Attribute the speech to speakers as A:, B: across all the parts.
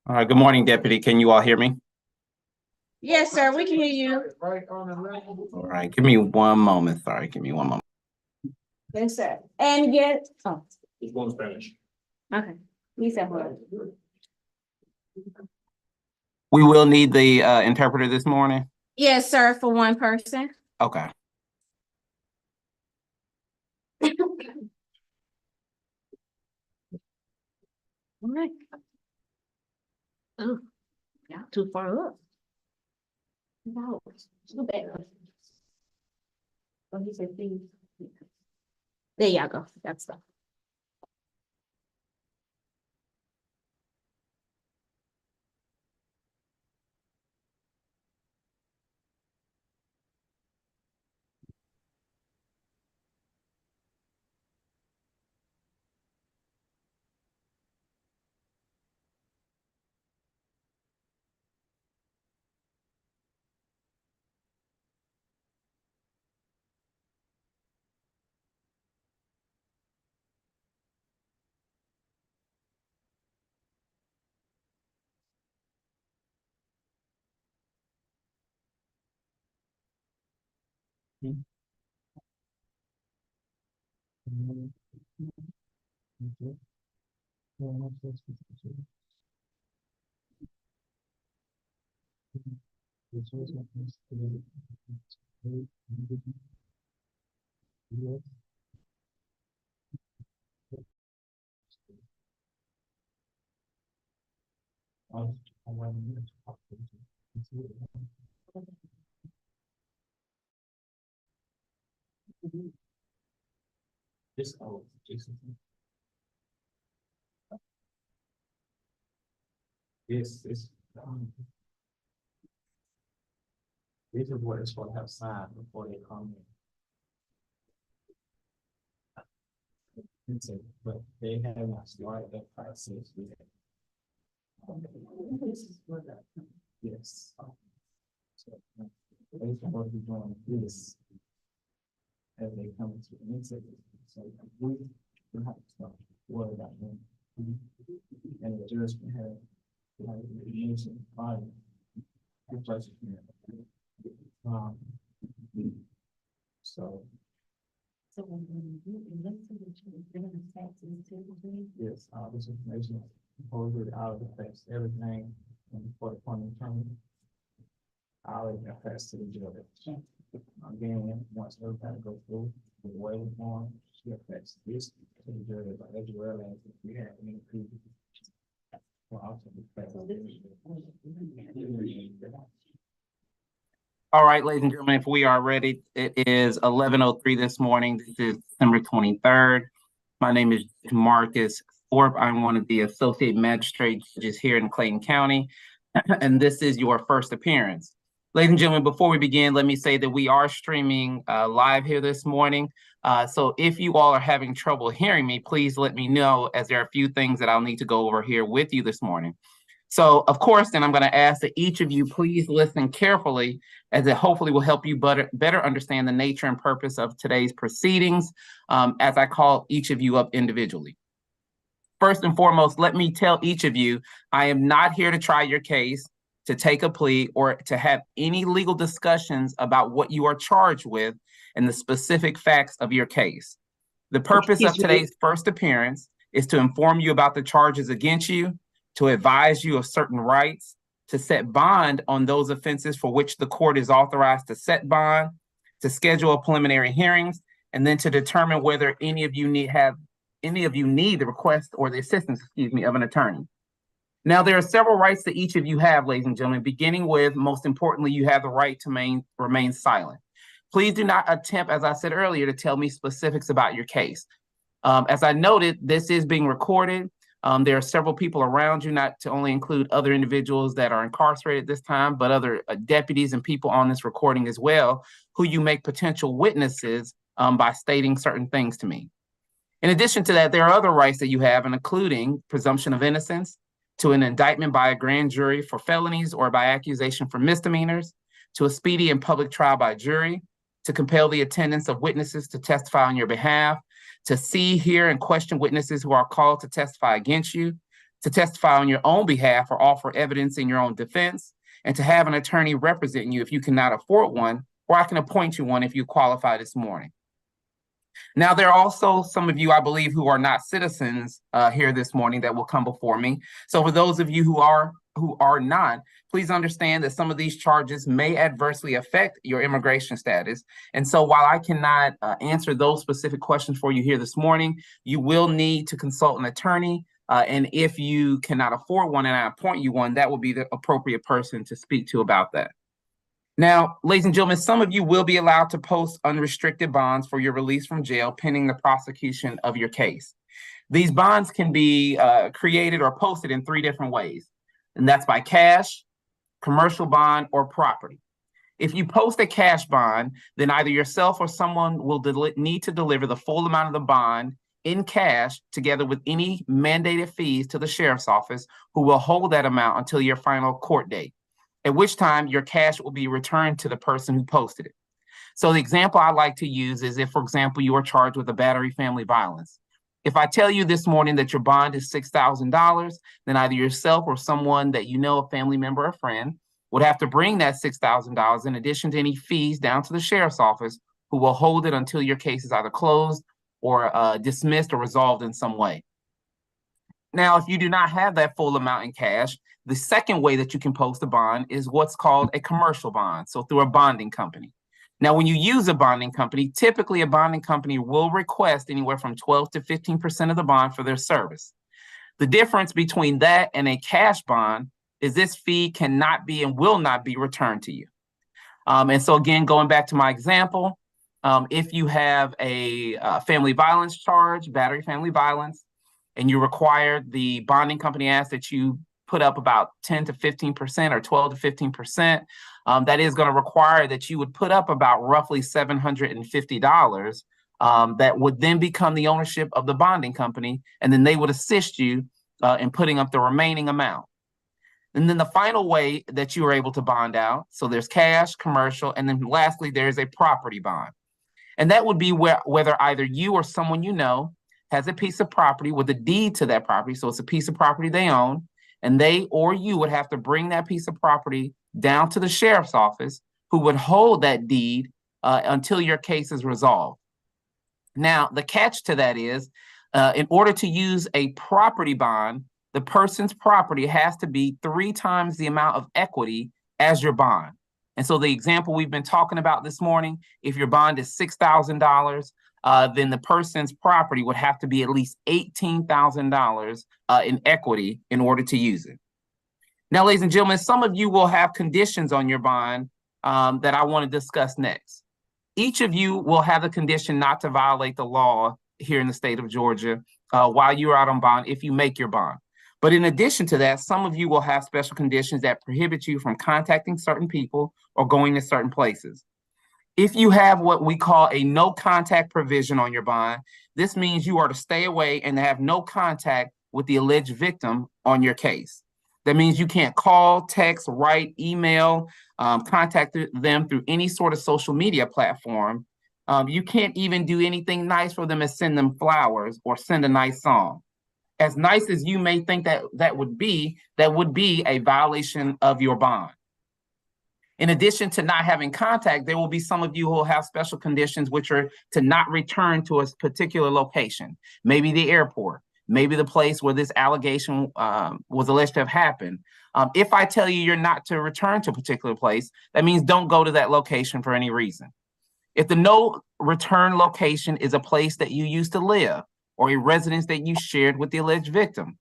A: All right, good morning, Deputy. Can you all hear me?
B: Yes, sir, we can hear you.
A: All right, give me one moment. Sorry, give me one moment.
B: Yes, sir. And yet, oh,
C: It's going Spanish.
B: okay. You said what?
A: We will need the interpreter this morning.
B: Yes, sir, for one person.
A: Okay.
B: All right. Oh, yeah, too far up. No, too bad. Oh, he said please. There y'all go. That's stuff.
C: This Jason. This is what it's going to have signed before they come in. But they have not started that process yet. Yes. So they're going to be doing this as they come to an exit. So we have to start worrying about them. And the judge can have information on so yes, this information supposedly out of affects everything for the point of time. I'll affects to the judge. Again, once everybody goes through the way form, she affects this to the judge, as well as if we have any people.
A: All right, ladies and gentlemen, if we are ready, it is 11:03 this morning. This is December 23rd. My name is Marcus Thorpe. I'm one of the associate magistrate judges here in Clayton County, and this is your first appearance. Ladies and gentlemen, before we begin, let me say that we are streaming live here this morning. So if you all are having trouble hearing me, please let me know, as there are a few things that I'll need to go over here with you this morning. So, of course, then I'm going to ask that each of you please listen carefully, as it hopefully will help you better understand the nature and purpose of today's proceedings, as I call each of you up individually. First and foremost, let me tell each of you, I am not here to try your case, to take a plea, or to have any legal discussions about what you are charged with and the specific facts of your case. The purpose of today's first appearance is to inform you about the charges against you, to advise you of certain rights, to set bond on those offenses for which the court is authorized to set bond, to schedule preliminary hearings, and then to determine whether any of you need the request or the assistance, of an attorney. Now, there are several rights that each of you have, ladies and gentlemen, beginning with, most importantly, you have the right to remain silent. Please do not attempt, as I said earlier, to tell me specifics about your case. As I noted, this is being recorded. There are several people around you, not to only include other individuals that are incarcerated this time, but other deputies and people on this recording as well, who you make potential witnesses by stating certain things to me. In addition to that, there are other rights that you have, including presumption of innocence, to an indictment by a grand jury for felonies or by accusation for misdemeanors, to a speedy and public trial by jury, to compel the attendance of witnesses to testify on your behalf, to see, hear, and question witnesses who are called to testify against you, to testify on your own behalf or offer evidence in your own defense, and to have an attorney represent you if you cannot afford one, or I can appoint you one if you qualify this morning. Now, there are also some of you, I believe, who are not citizens here this morning that will come before me. So for those of you who are not, please understand that some of these charges may adversely affect your immigration status. And so while I cannot answer those specific questions for you here this morning, you will need to consult an attorney. And if you cannot afford one and I appoint you one, that will be the appropriate person to speak to about that. Now, ladies and gentlemen, some of you will be allowed to post unrestricted bonds for your release from jail pending the prosecution of your case. These bonds can be created or posted in 3 different ways, and that's by cash, commercial bond, or property. If you post a cash bond, then either yourself or someone will need to deliver the full amount of the bond in cash together with any mandated fees to the sheriff's office, who will hold that amount until your final court date, at which time your cash will be returned to the person who posted it. So the example I like to use is if, for example, you are charged with a battery family violence. If I tell you this morning that your bond is $6,000, then either yourself or someone that you know, a family member or friend, would have to bring that $6,000 in addition to any fees down to the sheriff's office, who will hold it until your case is either closed or dismissed or resolved in some way. Now, if you do not have that full amount in cash, the second way that you can post a bond is what's called a commercial bond, so through a bonding company. Now, when you use a bonding company, typically a bonding company will request anywhere from 12 to 15% of the bond for their service. The difference between that and a cash bond is this fee cannot be and will not be returned to you. And so again, going back to my example, if you have a family violence charge, battery family violence, and you require, the bonding company asks that you put up about 10 to 15% or 12 to 15%, that is going to require that you would put up about roughly $750 that would then become the ownership of the bonding company, and then they would assist you in putting up the remaining amount. And then the final way that you are able to bond out, so there's cash, commercial, and then lastly, there's a property bond. And that would be whether either you or someone you know has a piece of property with a deed to that property, so it's a piece of property they own, and they or you would have to bring that piece of property down to the sheriff's office, who would hold that deed until your case is resolved. Now, the catch to that is, in order to use a property bond, the person's property has to be 3 times the amount of equity as your bond. And so the example we've been talking about this morning, if your bond is $6,000, then the person's property would have to be at least $18,000 in equity in order to use it. Now, ladies and gentlemen, some of you will have conditions on your bond that I want to discuss next. Each of you will have the condition not to violate the law here in the state of Georgia while you're out on bond if you make your bond. But in addition to that, some of you will have special conditions that prohibit you from contacting certain people or going to certain places. If you have what we call a no contact provision on your bond, this means you are to stay away and have no contact with the alleged victim on your case. That means you can't call, text, write, email, contact them through any sort of social media platform. You can't even do anything nice for them as send them flowers or send a nice song. As nice as you may think that would be a violation of your bond. In addition to not having contact, there will be some of you who will have special conditions, which are to not return to a particular location, maybe the airport, maybe the place where this allegation was alleged to have happened. If I tell you you're not to return to a particular place, that means don't go to that location for any reason. If the no return location is a place that you used to live or a residence that you shared with the alleged victim,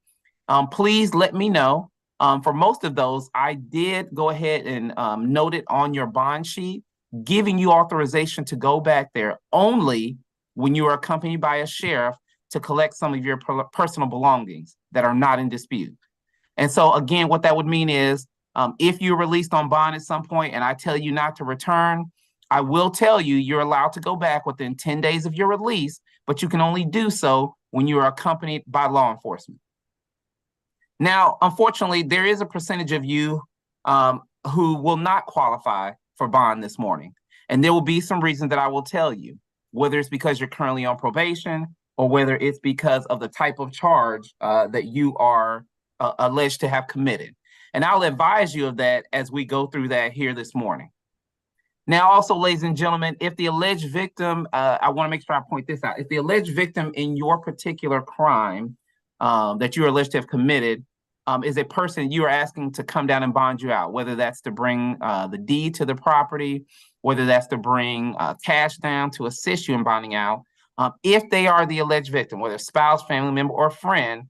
A: please let me know. For most of those, I did go ahead and note it on your bond sheet, giving you authorization to go back there only when you are accompanied by a sheriff to collect some of your personal belongings that are not in dispute. And so again, what that would mean is if you're released on bond at some point and I tell you not to return, I will tell you you're allowed to go back within 10 days of your release, but you can only do so when you are accompanied by law enforcement. Now, unfortunately, there is a percentage of you who will not qualify for bond this morning. And there will be some reasons that I will tell you, whether it's because you're currently on probation or whether it's because of the type of charge that you are alleged to have committed. And I'll advise you of that as we go through that here this morning. Now, also, ladies and gentlemen, if the alleged victim, I want to make sure I point this out. If the alleged victim in your particular crime that you are alleged to have committed is a person you are asking to come down and bond you out, whether that's to bring the deed to the property, whether that's to bring cash down to assist you in bonding out, if they are the alleged victim, whether spouse, family member, or friend,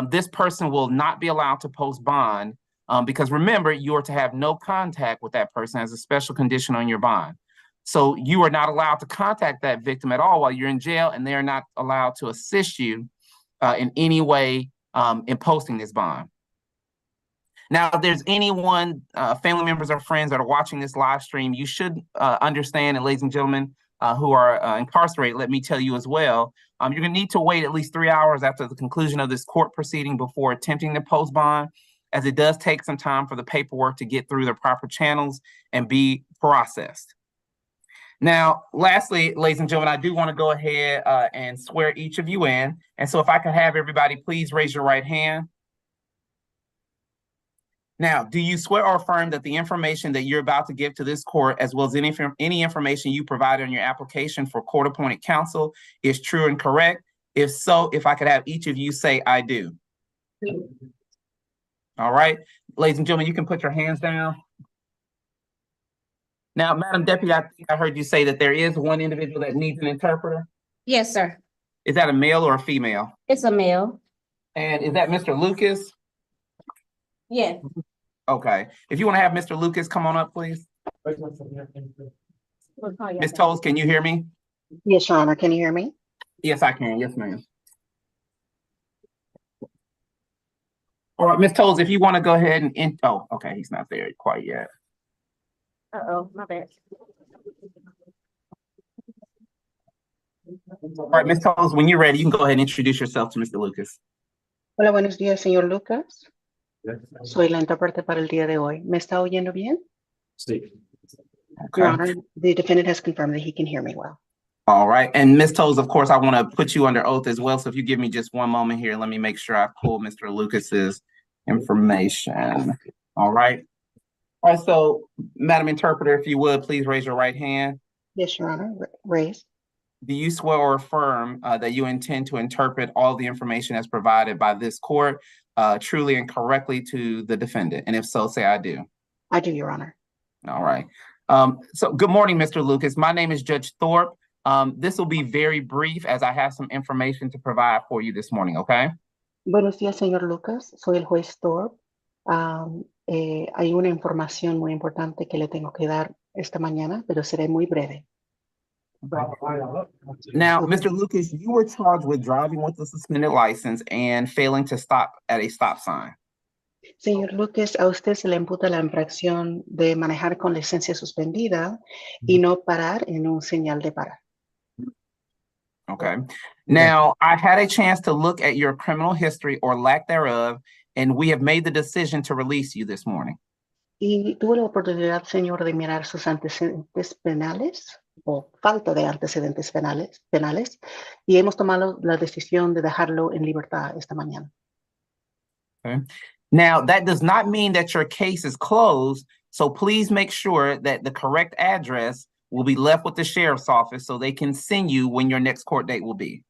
A: this person will not be allowed to post bond. Because remember, you are to have no contact with that person as a special condition on your bond. So you are not allowed to contact that victim at all while you're in jail, and they are not allowed to assist you in any way in posting this bond. Now, if there's anyone, family members or friends that are watching this live stream, you should understand, and ladies and gentlemen who are incarcerated, let me tell you as well, you're gonna need to wait at least 3 hours after the conclusion of this court proceeding before attempting to post bond, as it does take some time for the paperwork to get through the proper channels and be processed. Now, lastly, ladies and gentlemen, I do want to go ahead and swear each of you in. And so if I could have everybody please raise your right hand. Now, do you swear or affirm that the information that you're about to give to this court, as well as any information you provide on your application for court-appointed counsel, is true and correct? If so, if I could have each of you say, I do. All right, ladies and gentlemen, you can put your hands down. Now, Madam Deputy, I think I heard you say that there is one individual that needs an interpreter.
B: Yes, sir.
A: Is that a male or a female?
B: It's a male.
A: And is that Mr. Lucas?
B: Yeah.
A: Okay, if you want to have Mr. Lucas come on up, please.
B: We'll call you
A: Ms.
B: back.
A: Tolles, can you hear me?
D: Yes, Your Honor. Can you hear me?
A: Yes, I can. Yes, ma'am. All right, Ms. Tolles, if you want to go ahead and, oh, okay, he's not there quite yet.
B: Uh-oh, my bad.
A: All right, Ms. Tolles, when you're ready, you can go ahead and introduce yourself to Mr. Lucas.
D: Hola, buenos días, señor Lucas. Soy la intérprete para el día de hoy. ¿Me está oyendo bien?
C: Sí.
D: Your
A: Okay.
D: Honor, the defendant has confirmed that he can hear me well.
A: All right, and Ms. Tolles, of course, I want to put you under oath as well. So if you give me just one moment here, let me make sure I pull Mr. Lucas's information. All right. All right, so Madam Interpreter, if you would, please raise your right hand.
D: Yes, Your Honor. Raised.
A: Do you swear or affirm that you intend to interpret all the information as provided by this court truly and correctly to the defendant? And if so, say I do.
D: I do, Your Honor.
A: All right. So good morning, Mr. Lucas. My name is Judge Thorpe. This will be very brief as I have some information to provide for you this morning, okay?
D: Buenos días, señor Lucas. Soy el juez Thorpe. Hay una información muy importante que le tengo que dar esta mañana, pero seré muy breve.
A: Now, Mr. Lucas, you were charged with driving with a suspended license and failing to stop at a stop sign.
D: Señor Lucas, a usted se le imputa la infracción de manejar con licencia suspendida y no parar en un señal de parar.
A: Okay. Now, I had a chance to look at your criminal history or lack thereof, and we have made the decision to release you this morning.
D: Y tuve la oportunidad, señor, de mirar sus antecedentes penales o falta de antecedentes penales y hemos tomado la decisión de dejarlo en libertad esta mañana.
A: Okay. Now, that does not mean that your case is closed, so please make sure that the correct address will be left with the sheriff's office so they can send you when your next court date will be.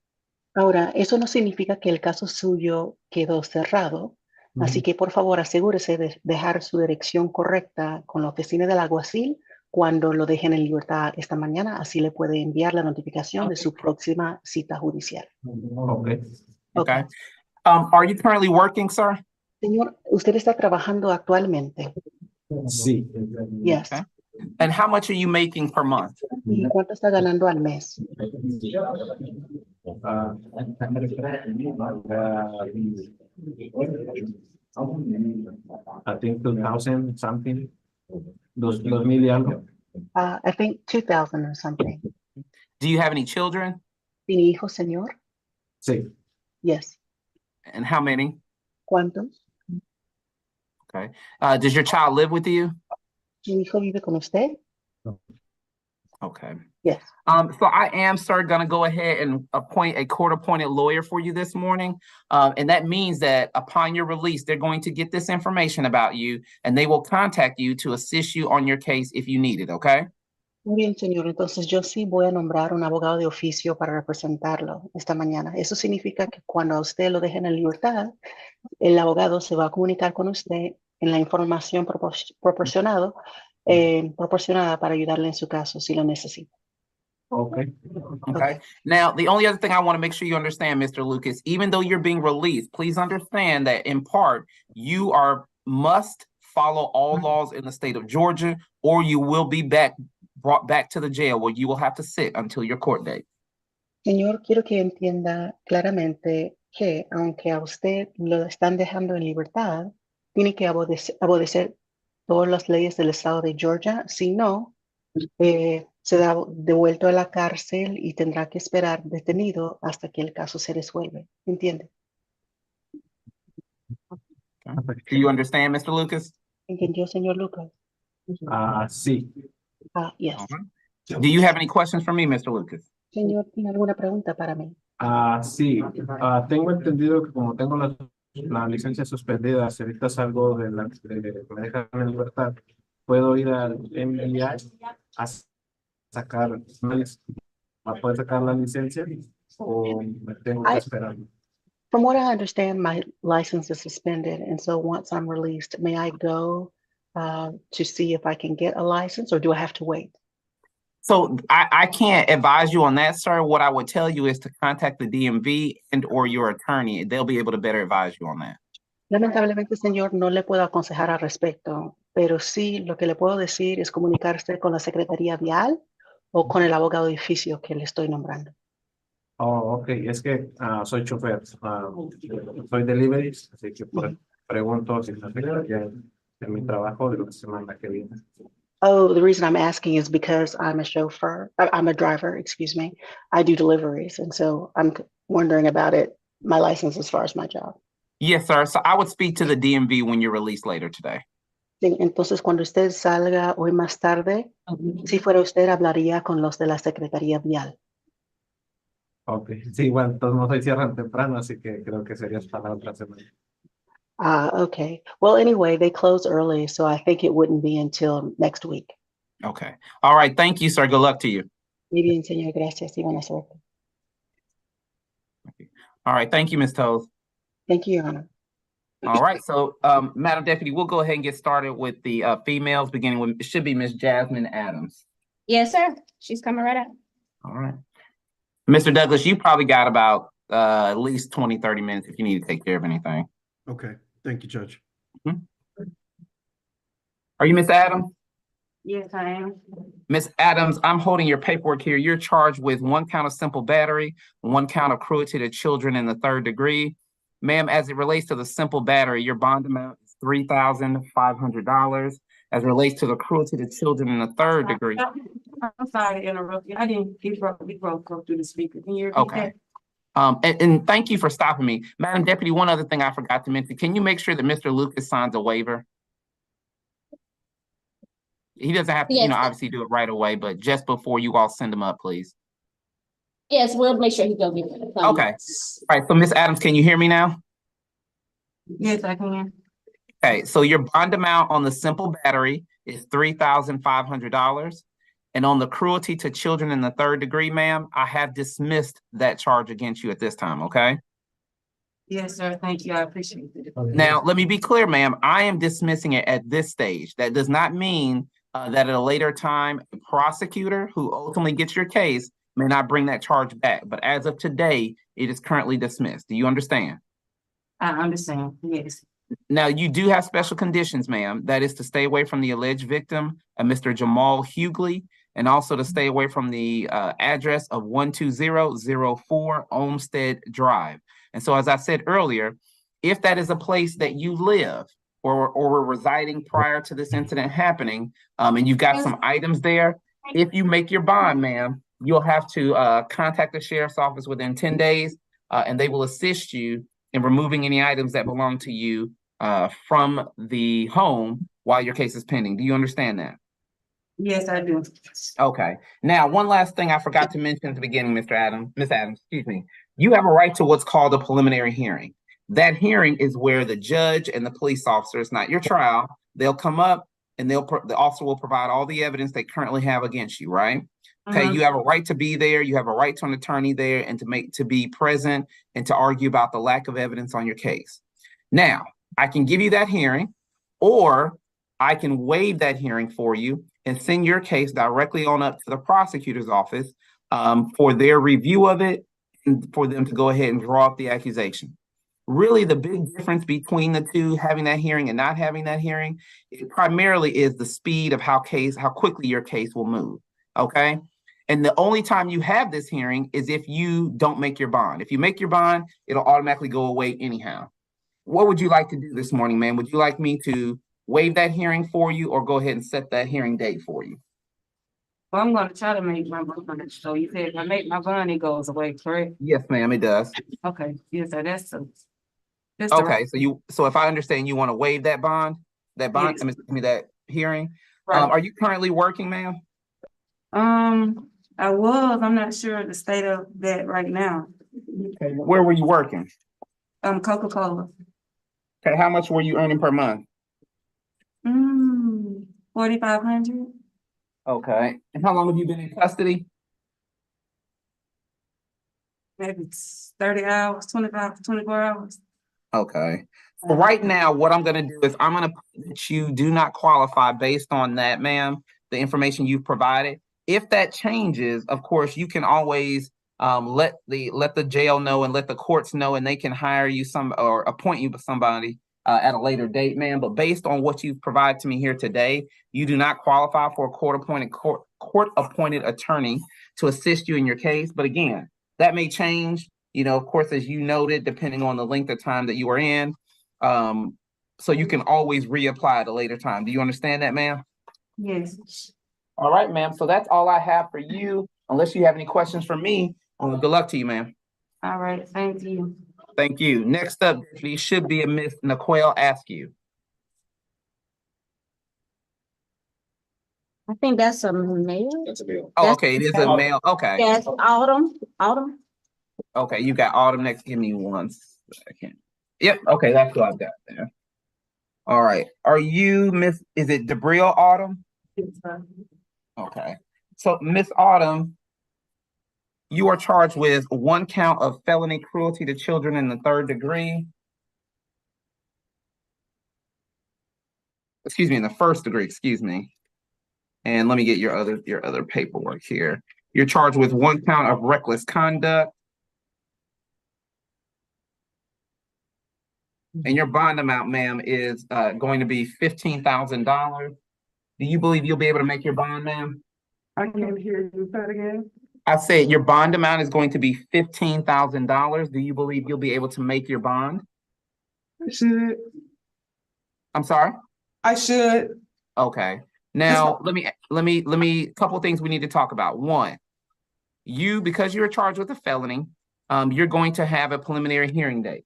D: Ahora, eso no significa que el caso suyo quedó cerrado, así que por favor asegúrese de dejar su dirección correcta con la oficina del alguacil cuando lo dejen en libertad esta mañana, así le puede enviar la notificación de su próxima cita judicial.
C: Okay.
A: Okay. Are you currently working, sir?
D: Señor, ¿usted está trabajando actualmente?
C: Sí.
D: Yes.
A: Okay. And how much are you making per month?
D: ¿Y cuánto está ganando al mes?
C: I think 2000 something. 2000 y algo.
D: I think 2,000 or something.
A: Do you have any children?
D: ¿Tiene hijos, señor?
C: Sí.
D: Yes.
A: And how many?
D: ¿Cuántos?
A: Okay. Does your child live with you?
D: ¿Su hijo vive con usted?
A: Okay.
D: Yes.
A: So I am, sir, gonna go ahead and appoint a court-appointed lawyer for you this morning. And that means that upon your release, they're going to get this information about you and they will contact you to assist you on your case if you need it, okay?
D: Muy bien, señor. Entonces yo sí voy a nombrar un abogado de oficio para representarlo esta mañana. Eso significa que cuando a usted lo dejen en libertad, el abogado se va a comunicar con usted en la información proporcionada para ayudarle en su caso si lo necesita.
C: Okay.
A: Okay. Now, the only other thing I want to make sure you understand, Mr. Lucas, even though you're being released, please understand that in part, you must follow all laws in the state of Georgia, or you will be brought back to the jail where you will have to sit until your court date.
D: Señor, quiero que entienda claramente que aunque a usted lo están dejando en libertad, tiene que obedecer todas las leyes del estado de Georgia. Si no, será devuelto a la cárcel y tendrá que esperar detenido hasta que el caso se resuelve. ¿Entiende?
A: Do you understand, Mr. Lucas?
D: ¿Entendió, señor Lucas?
C: Sí.
D: Yes.
A: All right. Do you have any questions for me, Mr. Lucas?
D: Señor, ¿tiene alguna pregunta para mí?
C: Sí. Tengo entendido que como tengo la licencia suspendida, si ahorita salgo de me dejan en libertad, puedo ir al MBI a sacar, a poder sacar la licencia o me tengo que esperar.
D: From what I understand, my license is suspended, and so once I'm released, may I go to see if I can get a license, or do I have to wait?
A: So I can't advise you on that, sir. What I would tell you is to contact the DMV and or your attorney. They'll be able to better advise you on that.
D: Lamentablemente, señor, no le puedo aconsejar al respecto, pero sí lo que le puedo decir es comunicarse con la Secretaría Vial o con el abogado de oficio que le estoy nombrando.
C: Oh, ok. Es que soy chofer, soy delivery, así que pregunto si me afectaría en mi trabajo de la semana que viene.
D: Oh, the reason I'm asking is because I'm a chauffeur. I'm a driver, excuse me. I do deliveries, and so I'm wondering about it, my license as far as my job.
A: Yes, sir. So I would speak to the DMV when you're released later today.
D: Sí, entonces, cuando usted salga hoy más tarde, si fuera usted, hablaría con los de la Secretaría Vial.
C: Ok. Sí, bueno, entonces no se cierran temprano, así que creo que sería hasta la otra semana.
D: Okay. Well, anyway, they close early, so I think it wouldn't be until next week.
A: Okay. All right. Thank you, sir. Good luck to you.
D: Muy bien, señor. Gracias y buena suerte.
A: All right. Thank you, Ms. Toth.
D: Thank you, Your Honor.
A: All right. So, Madam Deputy, we'll go ahead and get started with the females, beginning with, it should be Ms. Jasmine Adams.
B: Yes, sir. She's coming right out.
A: All right. Mr. Douglas, you probably got about at least 20, 30 minutes if you need to take care of anything.
E: Okay, thank you, Judge.
A: Are you Ms. Adams?
B: Yes, I am.
A: Ms. Adams, I'm holding your paperwork here. You're charged with 1 count of simple battery, 1 count of cruelty to children in the 3rd degree. Ma'am, as it relates to the simple battery, your bond amount is $3,500. As it relates to the cruelty to children in the 3rd degree.
F: I'm sorry to interrupt you. I didn't get broke through the speaker. Can you repeat
A: Okay. And thank you for stopping me. Madam Deputy, one other thing I forgot to mention. Can you make sure that Mr. Lucas signs a waiver? He doesn't have to,
B: Yes.
A: obviously do it right away, but just before you all send him up, please.
B: Yes, we'll make sure he goes get it.
A: Okay. All right. So Ms. Adams, can you hear me now?
F: Yes, I can.
A: Okay. So your bond amount on the simple battery is $3,500. And on the cruelty to children in the 3rd degree, ma'am, I have dismissed that charge against you at this time, okay?
F: Yes, sir. Thank you. I appreciate it.
A: Now, let me be clear, ma'am. I am dismissing it at this stage. That does not mean that at a later time, a prosecutor who ultimately gets your case may not bring that charge back. But as of today, it is currently dismissed. Do you understand?
F: I understand. Yes.
A: Now, you do have special conditions, ma'am. That is to stay away from the alleged victim, Mr. Jamal Hughley, and also to stay away from the address of 12004 Olmsted Drive. And so, as I said earlier, if that is a place that you live or were residing prior to this incident happening, and you've got some items there, if you make your bond, ma'am, you'll have to contact the sheriff's office within 10 days, and they will assist you in removing any items that belong to you from the home while your case is pending. Do you understand that?
F: Yes, I do.
A: Okay. Now, one last thing I forgot to mention at the beginning, Miss Adams, excuse me. You have a right to what's called a preliminary hearing. That hearing is where the judge and the police officer, it's not your trial, they'll come up and the officer will provide all the evidence they currently have against you, right? Okay,
F: Mhm.
A: you have a right to be there, you have a right to an attorney there and to be present and to argue about the lack of evidence on your case. Now, I can give you that hearing, or I can waive that hearing for you and send your case directly on up to the prosecutor's office for their review of it and for them to go ahead and draw up the accusation. Really, the big difference between the two, having that hearing and not having that hearing, it primarily is the speed of how quickly your case will move. Okay. And the only time you have this hearing is if you don't make your bond. If you make your bond, it'll automatically go away anyhow. What would you like to do this morning, ma'am? Would you like me to waive that hearing for you or go ahead and set that hearing date for you?
F: Well, I'm gonna try to make my bond. So you said if I make my bond, it goes away, correct?
A: Yes, ma'am, it does.
F: Okay, yes, sir, that's the
A: Okay, so if I understand, you want to waive that bond,
F: Yes.
A: that hearing.
F: right.
A: Are you currently working, ma'am?
F: I'm not sure of the state of that right now.
A: Okay, where were you working?
F: Coca-Cola.
A: Okay, how much were you earning per month?
F: 4,500.
A: Okay, and how long have you been in custody?
F: Maybe it's 30 hours, 25, 24 hours.
A: Okay. So right now, what I'm gonna do is I'm gonna put that you do not qualify based on that, ma'am, the information you've provided. If that changes, of course, you can always let the jail know and let the courts know, and they can hire you or appoint you with somebody at a later date, ma'am. But based on what you've provided to me here today, you do not qualify for a court-appointed attorney to assist you in your case. But again, that may change. You know, of course, as you noted, depending on the length of time that you are in. So you can always reapply at a later time. Do you understand that, ma'am?
F: Yes.
A: All right, ma'am. So that's all I have for you. Unless you have any questions for me, good luck to you, ma'am.
F: All right, thank you.
A: Thank you. Next up, should be a Miss Naquel Askew.
B: I think that's a male.
A: Oh, okay. It is a male. Okay.
B: Yes, Autumn.
A: Okay. You got Autumn next. Give me 1 second. Yep. Okay. That's what I've got there. All right. Are you Miss? Is it Debriel Autumn? Okay. So Miss Autumn, you are charged with 1 count of felony cruelty to children in the 3rd degree. Excuse me, in the 1st degree, excuse me. And let me get your other paperwork here. You're charged with 1 count of reckless conduct. And your bond amount, ma'am, is going to be $15,000. Do you believe you'll be able to make your bond, ma'am?
F: I can't hear you. Say it again.
A: I said your bond amount is going to be $15,000. Do you believe you'll be able to make your bond?
F: I should.
A: I'm sorry?
F: I should.
A: Okay. Now, let me, couple of things we need to talk about. 1, because you're charged with a felony, you're going to have a preliminary hearing date.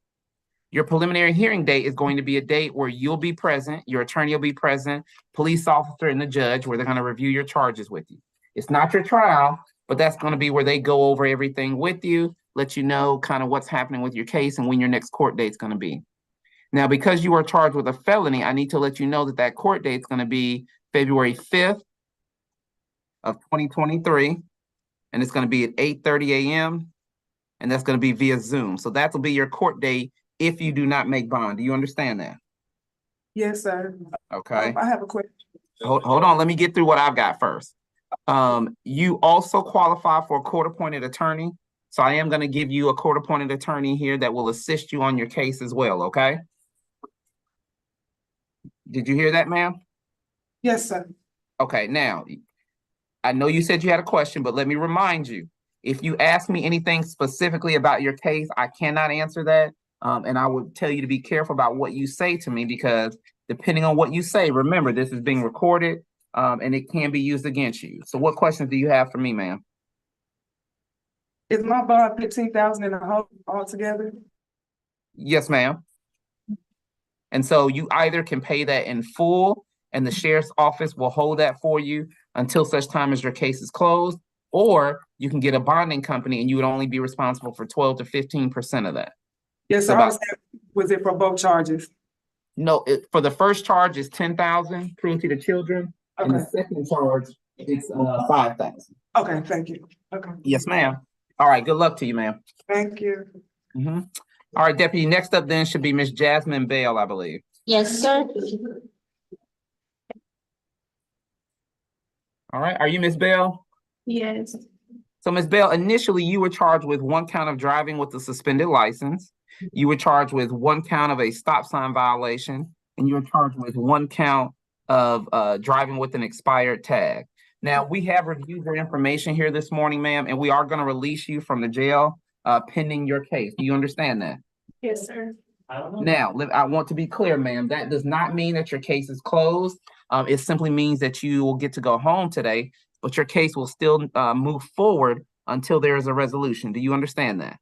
A: Your preliminary hearing date is going to be a date where you'll be present, your attorney will be present, police officer and the judge, where they're going to review your charges with you. It's not your trial, but that's going to be where they go over everything with you, let you know kind of what's happening with your case and when your next court date is going to be. Now, because you are charged with a felony, I need to let you know that that court date is going to be February 5th of 2023, and it's going to be at 8:30 a.m., and that's going to be via Zoom. So that will be your court date if you do not make bond. Do you understand that?
F: Yes, sir.
A: Okay.
F: I have a question.
A: Hold on. Let me get through what I've got first. You also qualify for a court-appointed attorney. So I am going to give you a court-appointed attorney here that will assist you on your case as well, okay? Did you hear that, ma'am?
F: Yes, sir.
A: Okay, now, I know you said you had a question, but let me remind you, if you ask me anything specifically about your case, I cannot answer that. And I would tell you to be careful about what you say to me, because depending on what you say, remember, this is being recorded, and it can be used against you. So what questions do you have for me, ma'am?
F: Is my bond 15,000 in the whole altogether?
A: Yes, ma'am. And so you either can pay that in full and the sheriff's office will hold that for you, until such time as your case is closed, or you can get a bonding company and you would only be responsible for 12 to 15% of that.
G: Yes,
A: So
G: sir.
A: about-
G: Was it for both charges?
A: No, for the first charge is 10,000, cruelty to children, and the
G: Okay,
A: second charge it's 5,000.
G: okay, thank you. Okay,
A: Yes, ma'am. All right, good luck to you, ma'am.
G: thank you.
A: Mhm. All right, Deputy, next up then should be Miss Jasmine Bale, I believe.
B: Yes, sir.
A: All right, are you Miss Bale?
F: Yes.
A: So Ms. Bell, initially you were charged with 1 count of driving with a suspended license. You were charged with 1 count of a stop sign violation, and you were charged with 1 count of driving with an expired tag. Now, we have reviewed your information here this morning, ma'am, and we are going to release you from the jail pending your case. Do you understand that?
F: Yes, sir.
A: Now, I want to be clear, ma'am, that does not mean that your case is closed. It simply means that you will get to go home today, but your case will still move forward until there is a resolution. Do you understand that?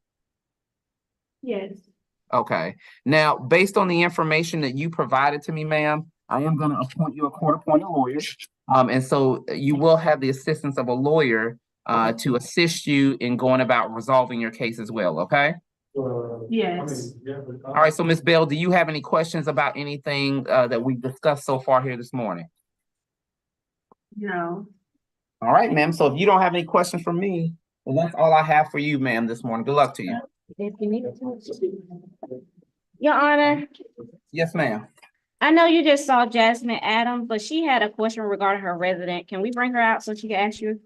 F: Yes.
A: Okay. Now, based on the information that you provided to me, ma'am, I am going to appoint you a court-appointed lawyer. And so you will have the assistance of a lawyer to assist you in going about resolving your case as well, okay?
F: Yes.
A: All right, so Ms. Bell, do you have any questions about anything that we've discussed so far here this morning?
F: No.
A: All right, ma'am. So if you don't have any questions for me, well, that's all I have for you, ma'am, this morning. Good luck to you.
B: If you need to. Your Honor,
A: Yes, ma'am.
B: I know you just saw Jasmine Adams, but she had a question regarding her resident. Can we bring her out so she can ask you?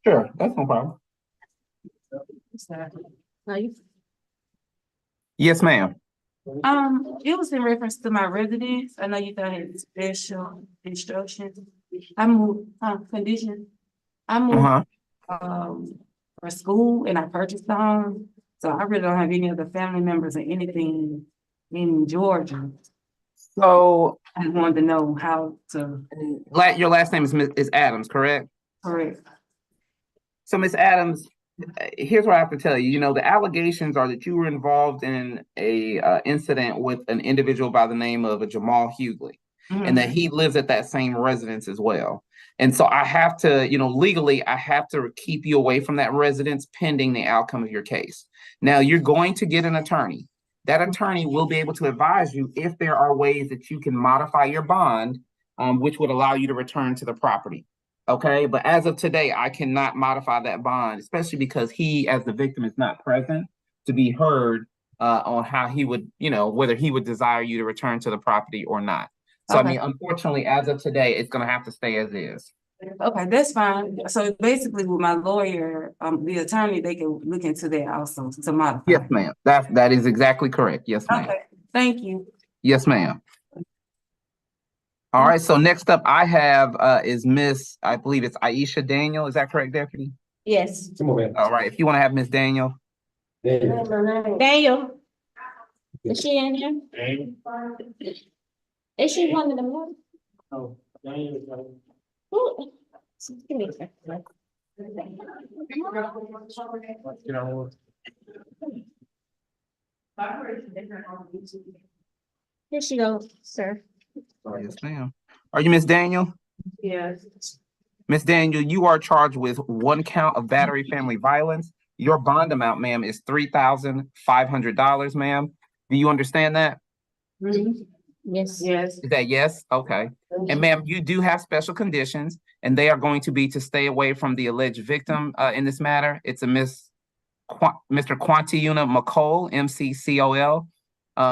A: Sure, that's no problem.
B: No, you.
A: Yes, ma'am.
F: It was in reference to my residence. I know you thought it was special instructions. I moved, condition. I moved,
A: Uh-huh.
F: for school and I purchased a home. So I really don't have any other family members or anything in Georgia.
A: So
F: I just wanted to know how to
A: your last name is Adams, correct?
F: correct.
A: So Miss Adams, here's what I have to tell you. You know, the allegations are that you were involved in a incident with an individual by the name of Jamal Hughley, and that he lives at that same residence as well. And so I have to, you know, legally, I have to keep you away from that residence pending the outcome of your case. Now, you're going to get an attorney. That attorney will be able to advise you if there are ways that you can modify your bond, which would allow you to return to the property. Okay, but as of today, I cannot modify that bond, especially because he, as the victim, is not present to be heard on how he would, you know, whether he would desire you to return to the property or not. So, I
F: Okay.
A: mean, unfortunately, as of today, it's going to have to stay as is.
F: Okay, that's fine. So basically with my lawyer, the attorney, they can look into that also to modify.
A: Yes, ma'am. That is exactly correct. Yes, ma'am.
F: Okay, thank you.
A: Yes, ma'am. All right. So next up, I have is Miss, I believe it's Aisha Daniel. Is that correct, Deputy?
B: Yes.
A: All right. If you want to have Miss Daniel.
B: Daniel. Is she in here? Is she one of them?
C: No,
B: Who? Give me a second.
C: you know,
B: Here she goes, sir.
A: Yes, ma'am. Are you Miss Daniel?
F: Yes.
A: Miss Daniel, you are charged with 1 count of battery family violence. Your bond amount, ma'am, is $3,500, ma'am. Do you understand that?
B: Yes.
F: Yes.
A: Is that yes? Okay. And ma'am, you do have special conditions, and they are going to be to stay away from the alleged victim in this matter. It's a Mr. Quantiuna McCole, MCCOL.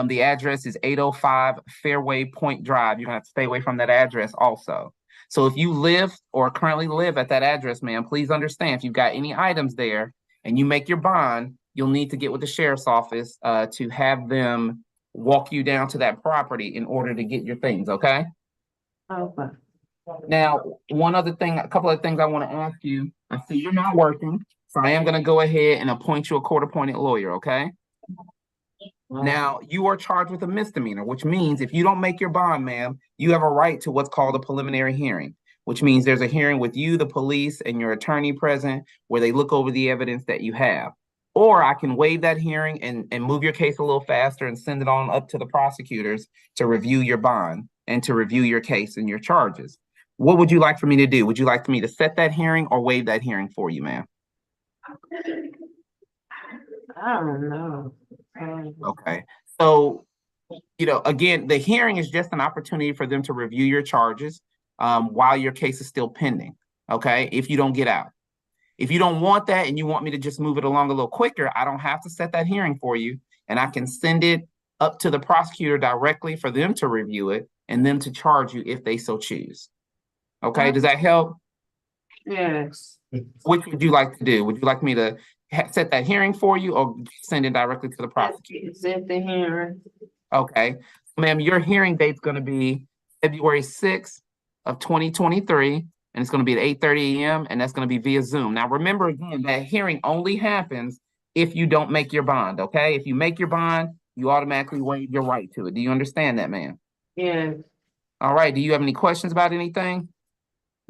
A: The address is 805 Fairway Point Drive. You're gonna have to stay away from that address also. So if you live or currently live at that address, ma'am, please understand if you've got any items there and you make your bond, you'll need to get with the sheriff's office to have them walk you down to that property in order to get your things, okay?
F: Okay.
A: Now, a couple of things I want to ask you. I see you're not working, so I am going to go ahead and appoint you a court-appointed lawyer, okay? Now, you are charged with a misdemeanor, which means if you don't make your bond, ma'am, you have a right to what's called a preliminary hearing, which means there's a hearing with you, the police, and your attorney present where they look over the evidence that you have. Or I can waive that hearing and move your case a little faster and send it on up to the prosecutors to review your bond and to review your case and your charges. What would you like for me to do? Would you like for me to set that hearing or waive that hearing for you, ma'am?
F: I don't know.
A: Okay, so, again, the hearing is just an opportunity for them to review your charges while your case is still pending, okay, if you don't get out. If you don't want that and you want me to just move it along a little quicker, I don't have to set that hearing for you, and I can send it up to the prosecutor directly for them to review it and them to charge you if they so choose. Okay, does that help?
F: Yes.
A: Which would you like to do? Would you like me to set that hearing for you or send it directly to the prosecutor?
F: Set the hearing.
A: Okay, ma'am, your hearing date's gonna be February 6th of 2023, and it's gonna be at 8:30 a.m., and that's gonna be via Zoom. Now, remember again, that hearing only happens if you don't make your bond, okay? If you make your bond, you automatically waive your right to it. Do you understand that, ma'am?
F: Yes.
A: All right, do you have any questions about anything?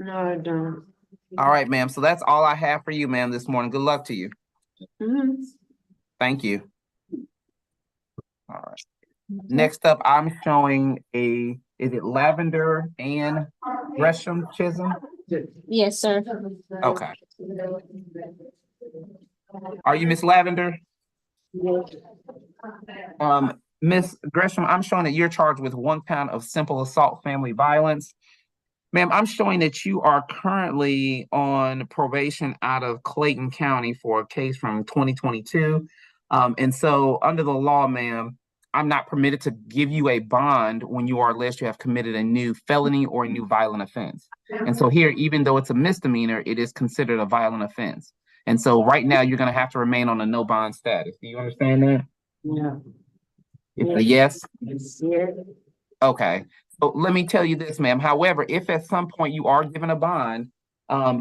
F: No, I don't.
A: All right, ma'am, so that's all I have for you, ma'am, this morning. Good luck to you.
F: Mhm.
A: Thank you. All right. Next up, I'm showing is it Lavender and Gresham Chisholm?
B: Yes, sir.
A: Okay. Are you Miss Lavender? Miss Gresham, I'm showing that you're charged with 1 count of simple assault family violence. Ma'am, I'm showing that you are currently on probation out of Clayton County for a case from 2022. And so under the law, ma'am, I'm not permitted to give you a bond when you are alleged to have committed a new felony or a new violent offense. And so here, even though it's a misdemeanor, it is considered a violent offense. And so right now, you're going to have to remain on a no bond status. Do you understand that?
F: Yeah.
A: It's a yes?
F: Yeah.
A: Okay. So let me tell you this, ma'am. However, if at some point you are given a bond,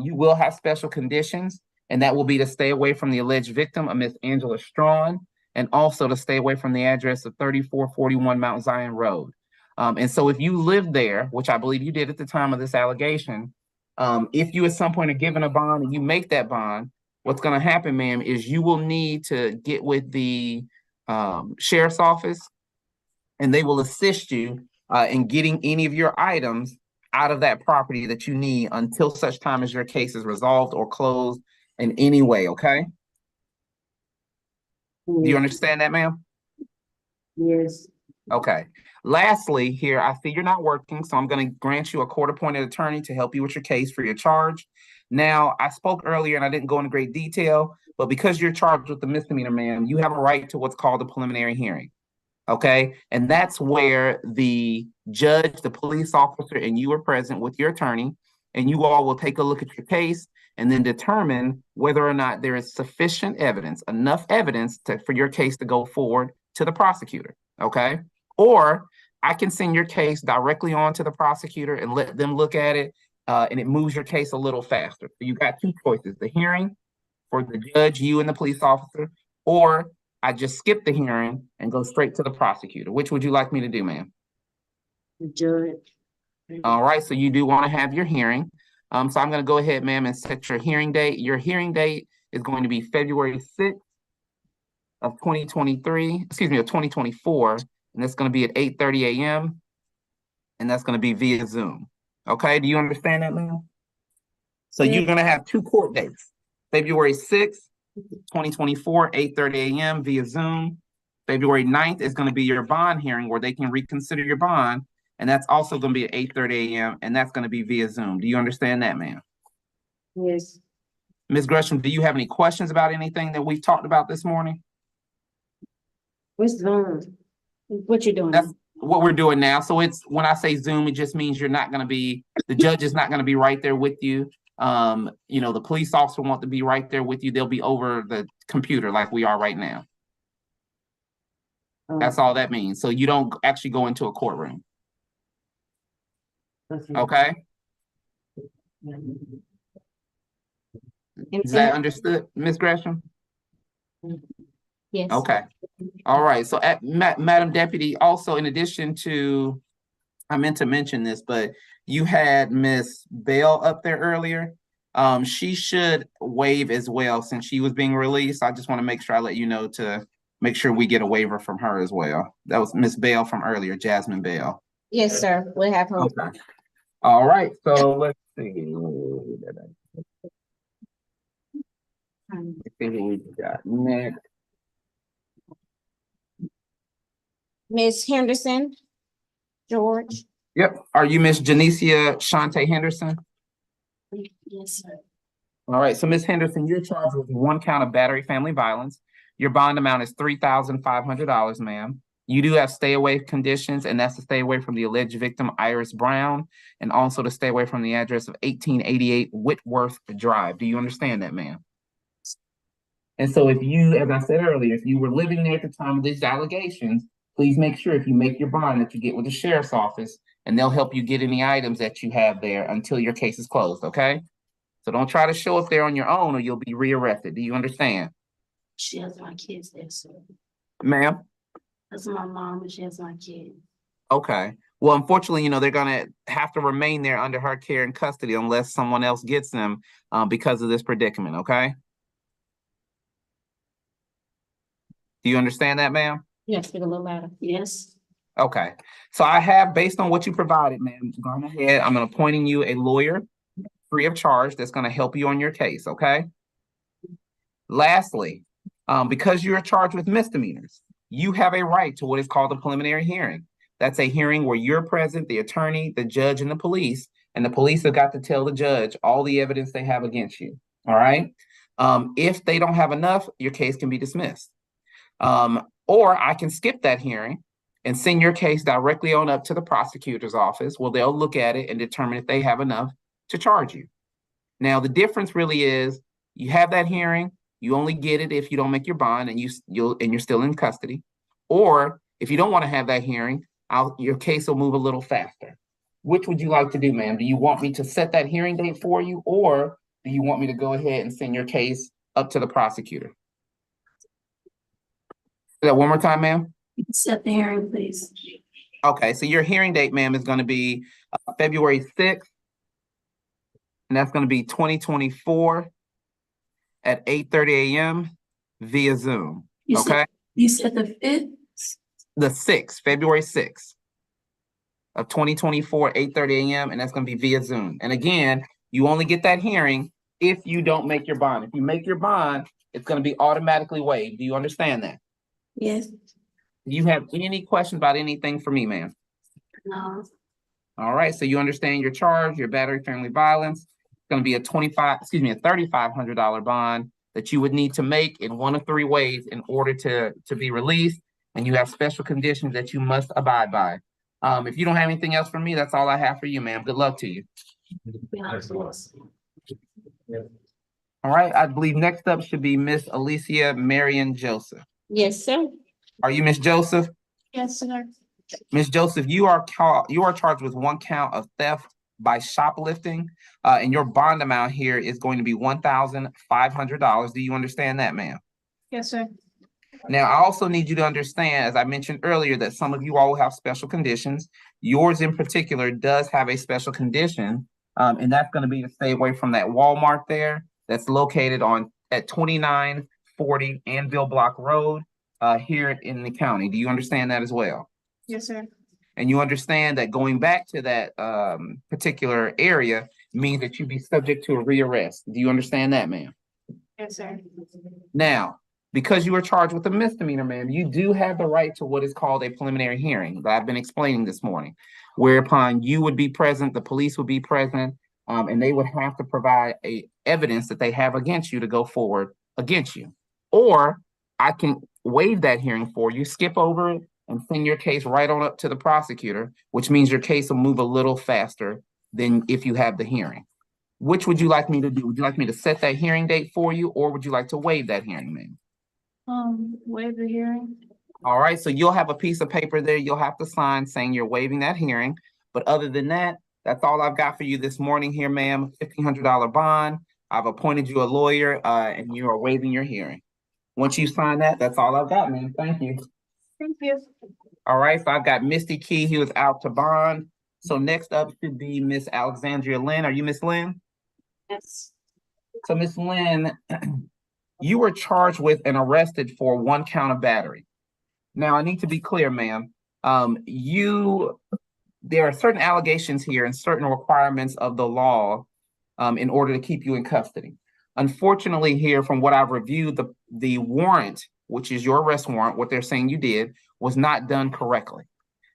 A: you will have special conditions, and that will be to stay away from the alleged victim, a Miss Angela Strawn, and also to stay away from the address of 3441 Mount Zion Road. And so if you live there, which I believe you did at the time of this allegation, if you at some point are given a bond and you make that bond, what's going to happen, ma'am, is you will need to get with the sheriff's office, and they will assist you in getting any of your items out of that property that you need until such time as your case is resolved or closed in any way, okay? Do you understand that, ma'am?
F: Yes.
A: Okay. Lastly, here, I see you're not working, so I'm going to grant you a court-appointed attorney to help you with your case for your charge. Now, I spoke earlier and I didn't go into great detail, but because you're charged with the misdemeanor, ma'am, you have a right to what's called a preliminary hearing. Okay, and that's where the judge, the police officer, and you are present with your attorney, and you all will take a look at your case and then determine whether or not there is sufficient evidence, enough evidence for your case to go forward to the prosecutor. Okay, or I can send your case directly on to the prosecutor and let them look at it, and it moves your case a little faster. So you got 2 choices: the hearing for the judge, you and the police officer, or I just skip the hearing and go straight to the prosecutor. Which would you like me to do, ma'am?
F: The judge.
A: All right, so you do want to have your hearing. So I'm going to go ahead, ma'am, and set your hearing date. Your hearing date is going to be February 6th of 2023, excuse me, of 2024, and that's going to be at 8:30 a.m., and that's going to be via Zoom. Okay, do you understand that, ma'am? So you're going to have 2 court dates, February 6th, 2024, 8:30 a.m. via Zoom. February 9th is going to be your bond hearing where they can reconsider your bond, and that's also going to be at 8:30 a.m., and that's going to be via Zoom. Do you understand that, ma'am?
F: Yes.
A: Ms. Gresham, do you have any questions about anything that we've talked about this morning?
F: What's Zoom?
B: What you doing?
A: That's what we're doing now. So it's, when I say Zoom, it just means you're not going to be, the judge is not going to be right there with you. The police officer wants to be right there with you. They'll be over the computer like we are right now. That's all that means. So you don't actually go into a courtroom. Okay? Is that understood, Ms. Gresham?
B: Yes.
A: Okay. All right. So Madam Deputy, also in addition to, I meant to mention this, but you had Miss Bell up there earlier. She should waive as well since she was being released. I just want to make sure I let you know to make sure we get a waiver from her as well. That was Miss Bell from earlier, Jasmine Bell.
B: Yes, sir. We'll have her.
A: Okay. All right, so let's see. Let's see who we got next.
B: Ms. Henderson, George.
A: Yep, are you Miss Janicia Shante Henderson?
F: Yes, sir.
A: All right, so Ms. Henderson, you're charged with one count of battery family violence. Your bond amount is $3,500, ma'am. You do have stay away conditions, and that's to stay away from the alleged victim, Iris Brown, and also to stay away from the address of 1888 Whitworth Drive. Do you understand that, ma'am? And so if you, as I said earlier, if you were living there at the time of these allegations, please make sure if you make your bond that you get with the sheriff's office, and they'll help you get any items that you have there until your case is closed, okay? So don't try to show up there on your own or you'll be rearrested. Do you understand?
F: She has my kids there, sir.
A: Ma'am?
F: That's my mom and she has my kids.
A: Okay. Well, unfortunately, they're gonna have to remain there under her care and custody unless someone else gets them because of this predicament, okay? Do you understand that, ma'am?
B: Yes, speak a little louder.
F: Yes.
A: Okay. So I have, based on what you provided, ma'am, going ahead, I'm appointing you a lawyer free of charge that's gonna help you on your case, okay? Lastly, because you are charged with misdemeanors, you have a right to what is called a preliminary hearing. That's a hearing where you're present, the attorney, the judge, and the police have got to tell the judge all the evidence they have against you, all right? If they don't have enough, your case can be dismissed. Or I can skip that hearing and send your case directly on up to the prosecutor's office where they'll look at it and determine if they have enough to charge you. Now, the difference really is you have that hearing, you only get it if you don't make your bond and you're still in custody. Or if you don't want to have that hearing, your case will move a little faster. Which would you like to do, ma'am? Do you want me to set that hearing date for you, or do you want me to go ahead and send your case up to the prosecutor? Say that one more time, ma'am.
F: You can set the hearing, please.
A: Okay, so your hearing date, ma'am, is going to be February 6th, and that's going to be 2024 at 8:30 a.m. via Zoom.
F: You
A: Okay,
F: said the 5th?
A: the 6th, February 6th of 2024, 8:30 a.m., and that's going to be via Zoom. And again, you only get that hearing if you don't make your bond. If you make your bond, it's going to be automatically waived. Do you understand that?
F: Yes.
A: Do you have any questions about anything for me, ma'am?
F: No.
A: All right, so you understand your charge, your battery family violence. It's going to be a $3,500 bond that you would need to make in one of three ways in order to be released, and you have special conditions that you must abide by. If you don't have anything else for me, that's all I have for you, ma'am. Good luck to you. All right, I believe next up should be Miss Alicia Marion Joseph.
B: Yes, sir.
A: Are you Miss Joseph?
B: Yes, sir.
A: Miss Joseph, you are charged with one count of theft by shoplifting, and your bond amount here is going to be $1,500. Do you understand that, ma'am?
B: Yes, sir.
A: Now, I also need you to understand, as I mentioned earlier, that some of you all have special conditions. Yours in particular does have a special condition, and that's going to be to stay away from that Walmart there that's located at 2940 Anvil Block Road here in the county. Do you understand that as well?
B: Yes, sir.
A: And you understand that going back to that particular area means that you'd be subject to a rearrest. Do you understand that, ma'am?
B: Yes, sir.
A: Now, because you were charged with a misdemeanor, ma'am, you do have the right to what is called a preliminary hearing that I've been explaining this morning, whereupon you would be present, the police would be present, and they would have to provide evidence that they have against you to go forward against you. Or I can waive that hearing for you, skip over it, and send your case right on up to the prosecutor, which means your case will move a little faster than if you have the hearing. Which would you like me to do? Would you like me to set that hearing date for you, or would you like to waive that hearing, ma'am?
B: Waive the hearing.
A: All right, so you'll have a piece of paper there you'll have to sign saying you're waiving that hearing. But other than that, that's all I've got for you this morning here, ma'am. $1,500 bond. I've appointed you a lawyer, and you are waiving your hearing. Once you sign that, that's all I've got, ma'am. Thank you.
B: Thank you.
A: All right, so I've got Misty Key, who is out to bond. So next up should be Miss Alexandria Lynn. Are you Miss Lynn?
B: Yes.
A: So Miss Lynn, you were charged with and arrested for one count of battery. Now I need to be clear, ma'am. You there are certain allegations here and certain requirements of the law in order to keep you in custody. Unfortunately, here, from what I've reviewed, the warrant, which is your arrest warrant, what they're saying you did, was not done correctly.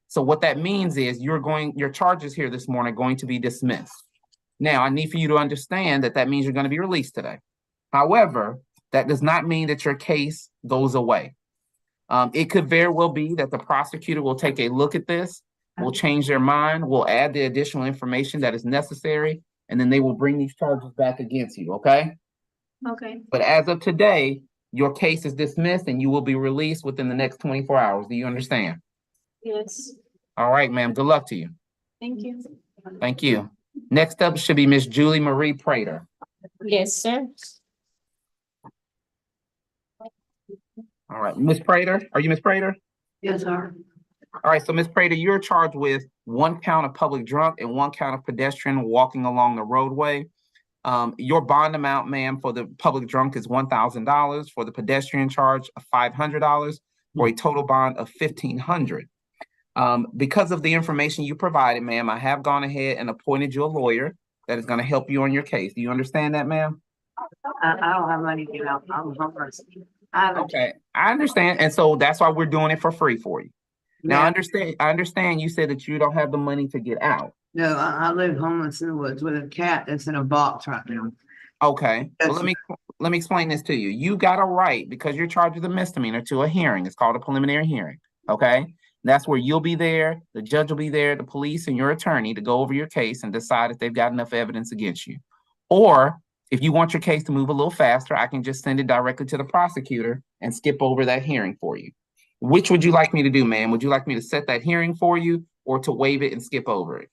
A: So what that means is your charges here this morning are going to be dismissed. Now, I need for you to understand that means you're going to be released today. However, that does not mean that your case goes away. It could very well be that the prosecutor will take a look at this, will change their mind, will add the additional information that is necessary, and then they will bring these charges back against you, okay?
B: Okay.
A: But as of today, your case is dismissed and you will be released within the next 24 hours. Do you understand?
B: Yes.
A: All right, ma'am. Good luck to you.
B: Thank you.
A: Thank you. Next up should be Miss Julie Marie Prater.
B: Yes, sir.
A: All right, Miss Prater, are you Miss Prater?
G: Yes, sir.
A: All right, so Miss Prater, you're charged with 1 count of public drunk and 1 count of pedestrian walking along the roadway. Your bond amount, ma'am, for the public drunk is $1,000, for the pedestrian charge of $500, for a total bond of $1,500. Because of the information you provided, ma'am, I have gone ahead and appointed you a lawyer that is going to help you on your case. Do you understand that, ma'am?
G: I don't have money to get out. I'm homeless.
A: Okay, I understand, and so that's why we're doing it for free for you. Now, I understand you said that you don't have the money to get out.
G: No, I live homeless in the woods with a cat that's in a box right now.
A: Okay, well,
G: Yes.
A: let me explain this to you. You got a right, because you're charged with a misdemeanor, to a hearing. It's called a preliminary hearing, okay? That's where you'll be there, the judge will be there, the police and your attorney to go over your case and decide if they've got enough evidence against you. Or if you want your case to move a little faster, I can just send it directly to the prosecutor and skip over that hearing for you. Which would you like me to do, ma'am? Would you like me to set that hearing for you or to waive it and skip over it?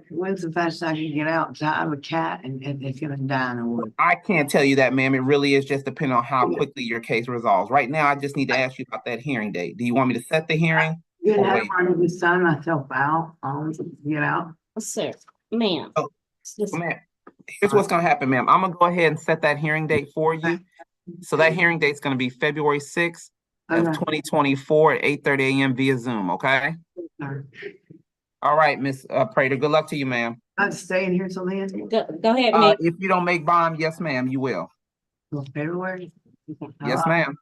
G: When's the fastest I can get out? 'Cause I have a cat and it's gonna die in the woods.
A: I can't tell you that, ma'am. It really is just depending on how quickly your case resolves. Right now, I just need to ask you about that hearing date. Do you want me to set the hearing?
G: You
A: Oh,
G: have
A: wait.
G: to sign myself out, to get out.
B: Sir, ma'am.
A: Oh, Ma'am, here's what's gonna happen, ma'am. I'm gonna go ahead and set that hearing date for you. So that hearing date's gonna be February 6th of
G: Okay.
A: 2024 at 8:30 a.m. via Zoom, okay? All right, Miss Prater, good luck to you, ma'am.
G: I'm staying here till then,
B: Go ahead, ma'am.
A: If you don't make bond, yes, ma'am, you will.
G: till February.
A: Yes, ma'am.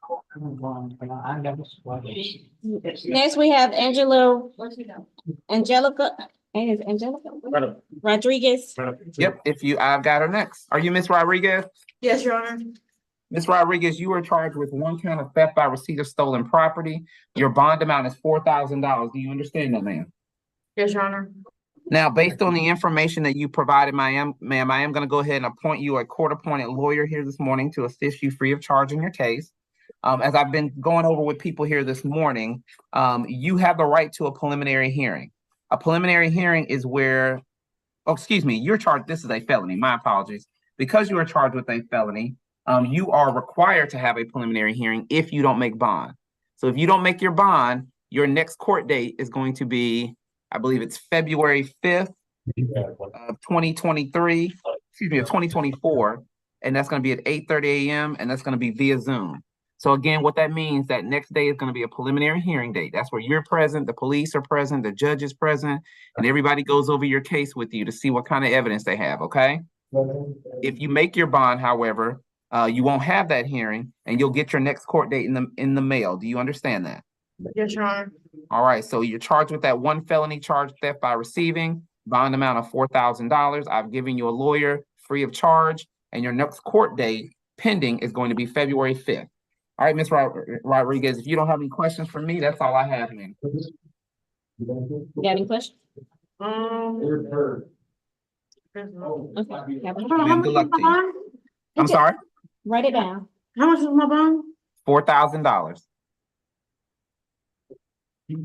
B: Next, we have Angelica Rodriguez.
A: Yep, I've got her next. Are you Miss Rodriguez?
F: Yes, Your Honor.
A: Miss Rodriguez, you are charged with 1 count of theft by receipt of stolen property. Your bond amount is $4,000. Do you understand that, ma'am?
F: Yes, Your Honor.
A: Now, based on the information that you provided, ma'am, I am going to go ahead and appoint you a court-appointed lawyer here this morning to assist you free of charge in your case. As I've been going over with people here this morning, you have the right to a preliminary hearing. A preliminary hearing is where, you're charged, this is a felony, my apologies. Because you are charged with a felony, you are required to have a preliminary hearing if you don't make bond. So if you don't make your bond, your next court date is going to be, I believe it's February 5th of 2023, of 2024. And that's going to be at 8:30 a.m. and that's going to be via Zoom. So again, what that means, that next day is going to be a preliminary hearing date. That's where you're present, the police are present, the judge is present, and everybody goes over your case with you to see what kind of evidence they have, okay? If you make your bond, however, you won't have that hearing and you'll get your next court date in the mail. Do you understand that?
F: Yes, Your Honor.
A: All right, so you're charged with that 1 felony charge, theft by receiving, bond amount of $4,000. I've given you a lawyer free of charge, and your next court date pending is going to be February 5th. All right, Ms. Rodriguez, if you don't have any questions for me, that's all I have, man.
B: You got any questions? Okay.
A: Ma'am, good luck to you. I'm sorry?
B: Write it down.
F: How much is my bond?
A: $4,000.
F: All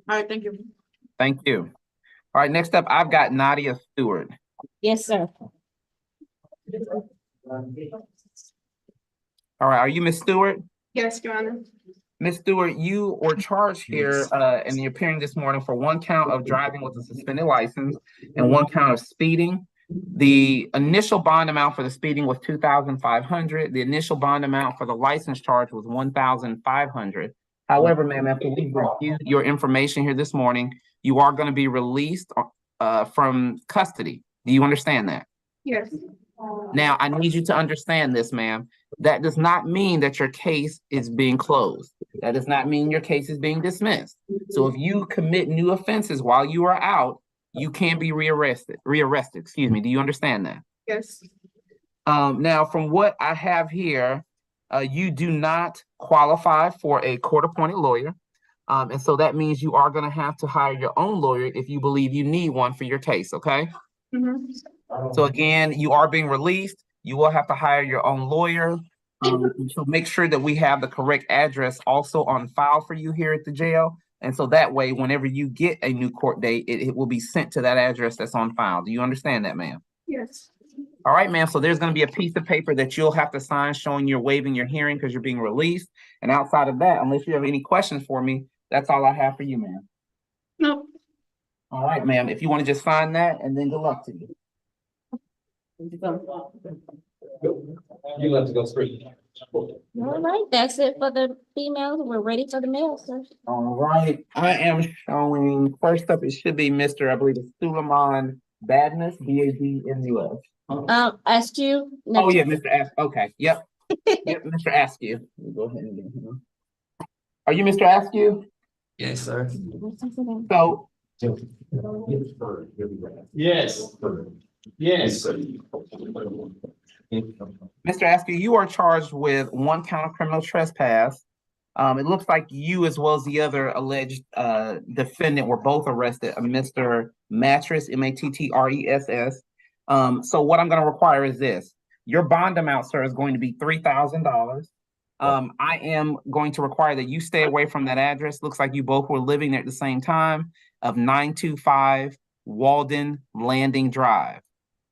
F: right, thank you.
A: Thank you. All right, next up, I've got Nadia Stewart.
B: Yes, sir.
A: All right, are you Ms. Stewart?
F: Yes, Your Honor.
A: Ms. Stewart, you were charged here in the appearing this morning for 1 count of driving with a suspended license and 1 count of speeding. The initial bond amount for the speeding was $2,500. The initial bond amount for the license charge was $1,500. However, ma'am, after we've reviewed your information here this morning, you are going to be released from custody. Do you understand that?
B: Yes.
A: Now, I need you to understand this, ma'am. That does not mean that your case is being closed. That does not mean your case is being dismissed. So if you commit new offenses while you are out, you can be rearrested, excuse me. Do you understand that?
F: Yes.
A: Now, from what I have here, you do not qualify for a court-appointed lawyer. And so that means you are going to have to hire your own lawyer if you believe you need one for your case, okay? So again, you are being released. You will have to hire your own lawyer. So make sure that we have the correct address also on file for you here at the jail. And so that way, whenever you get a new court date, it will be sent to that address that's on file. Do you understand that, ma'am?
F: Yes.
A: All right, ma'am. So there's going to be a piece of paper that you'll have to sign showing you're waiving your hearing because you're being released. And outside of that, unless you have any questions for me, that's all I have for you, ma'am.
F: No.
A: All right, ma'am. If you want to just sign that, and then good luck to you.
H: You have to go straight.
B: All right, that's it for the females. We're ready for the males, sir.
A: All right. I am showing, first up, it should be Mr. I believe it's Suleiman Badness, B-A-D-N-U-S.
B: Askew.
A: Oh, yeah, Mr. Ask. Okay. Yep. Yep, Mr. Askew. Let me go ahead and get him. Are you Mr. Askew?
H: Yes, sir.
A: So,
C: Yes. Yes.
A: Mr. Askew, you are charged with 1 count of criminal trespass. It looks like you, as well as the other alleged defendant, were both arrested, Mr. Mattress, M-A-T-T-R-E-S-S. So what I'm going to require is this. Your bond amount, sir, is going to be $3,000. I am going to require that you stay away from that address. Looks like you both were living there at the same time, of 925 Walden Landing Drive.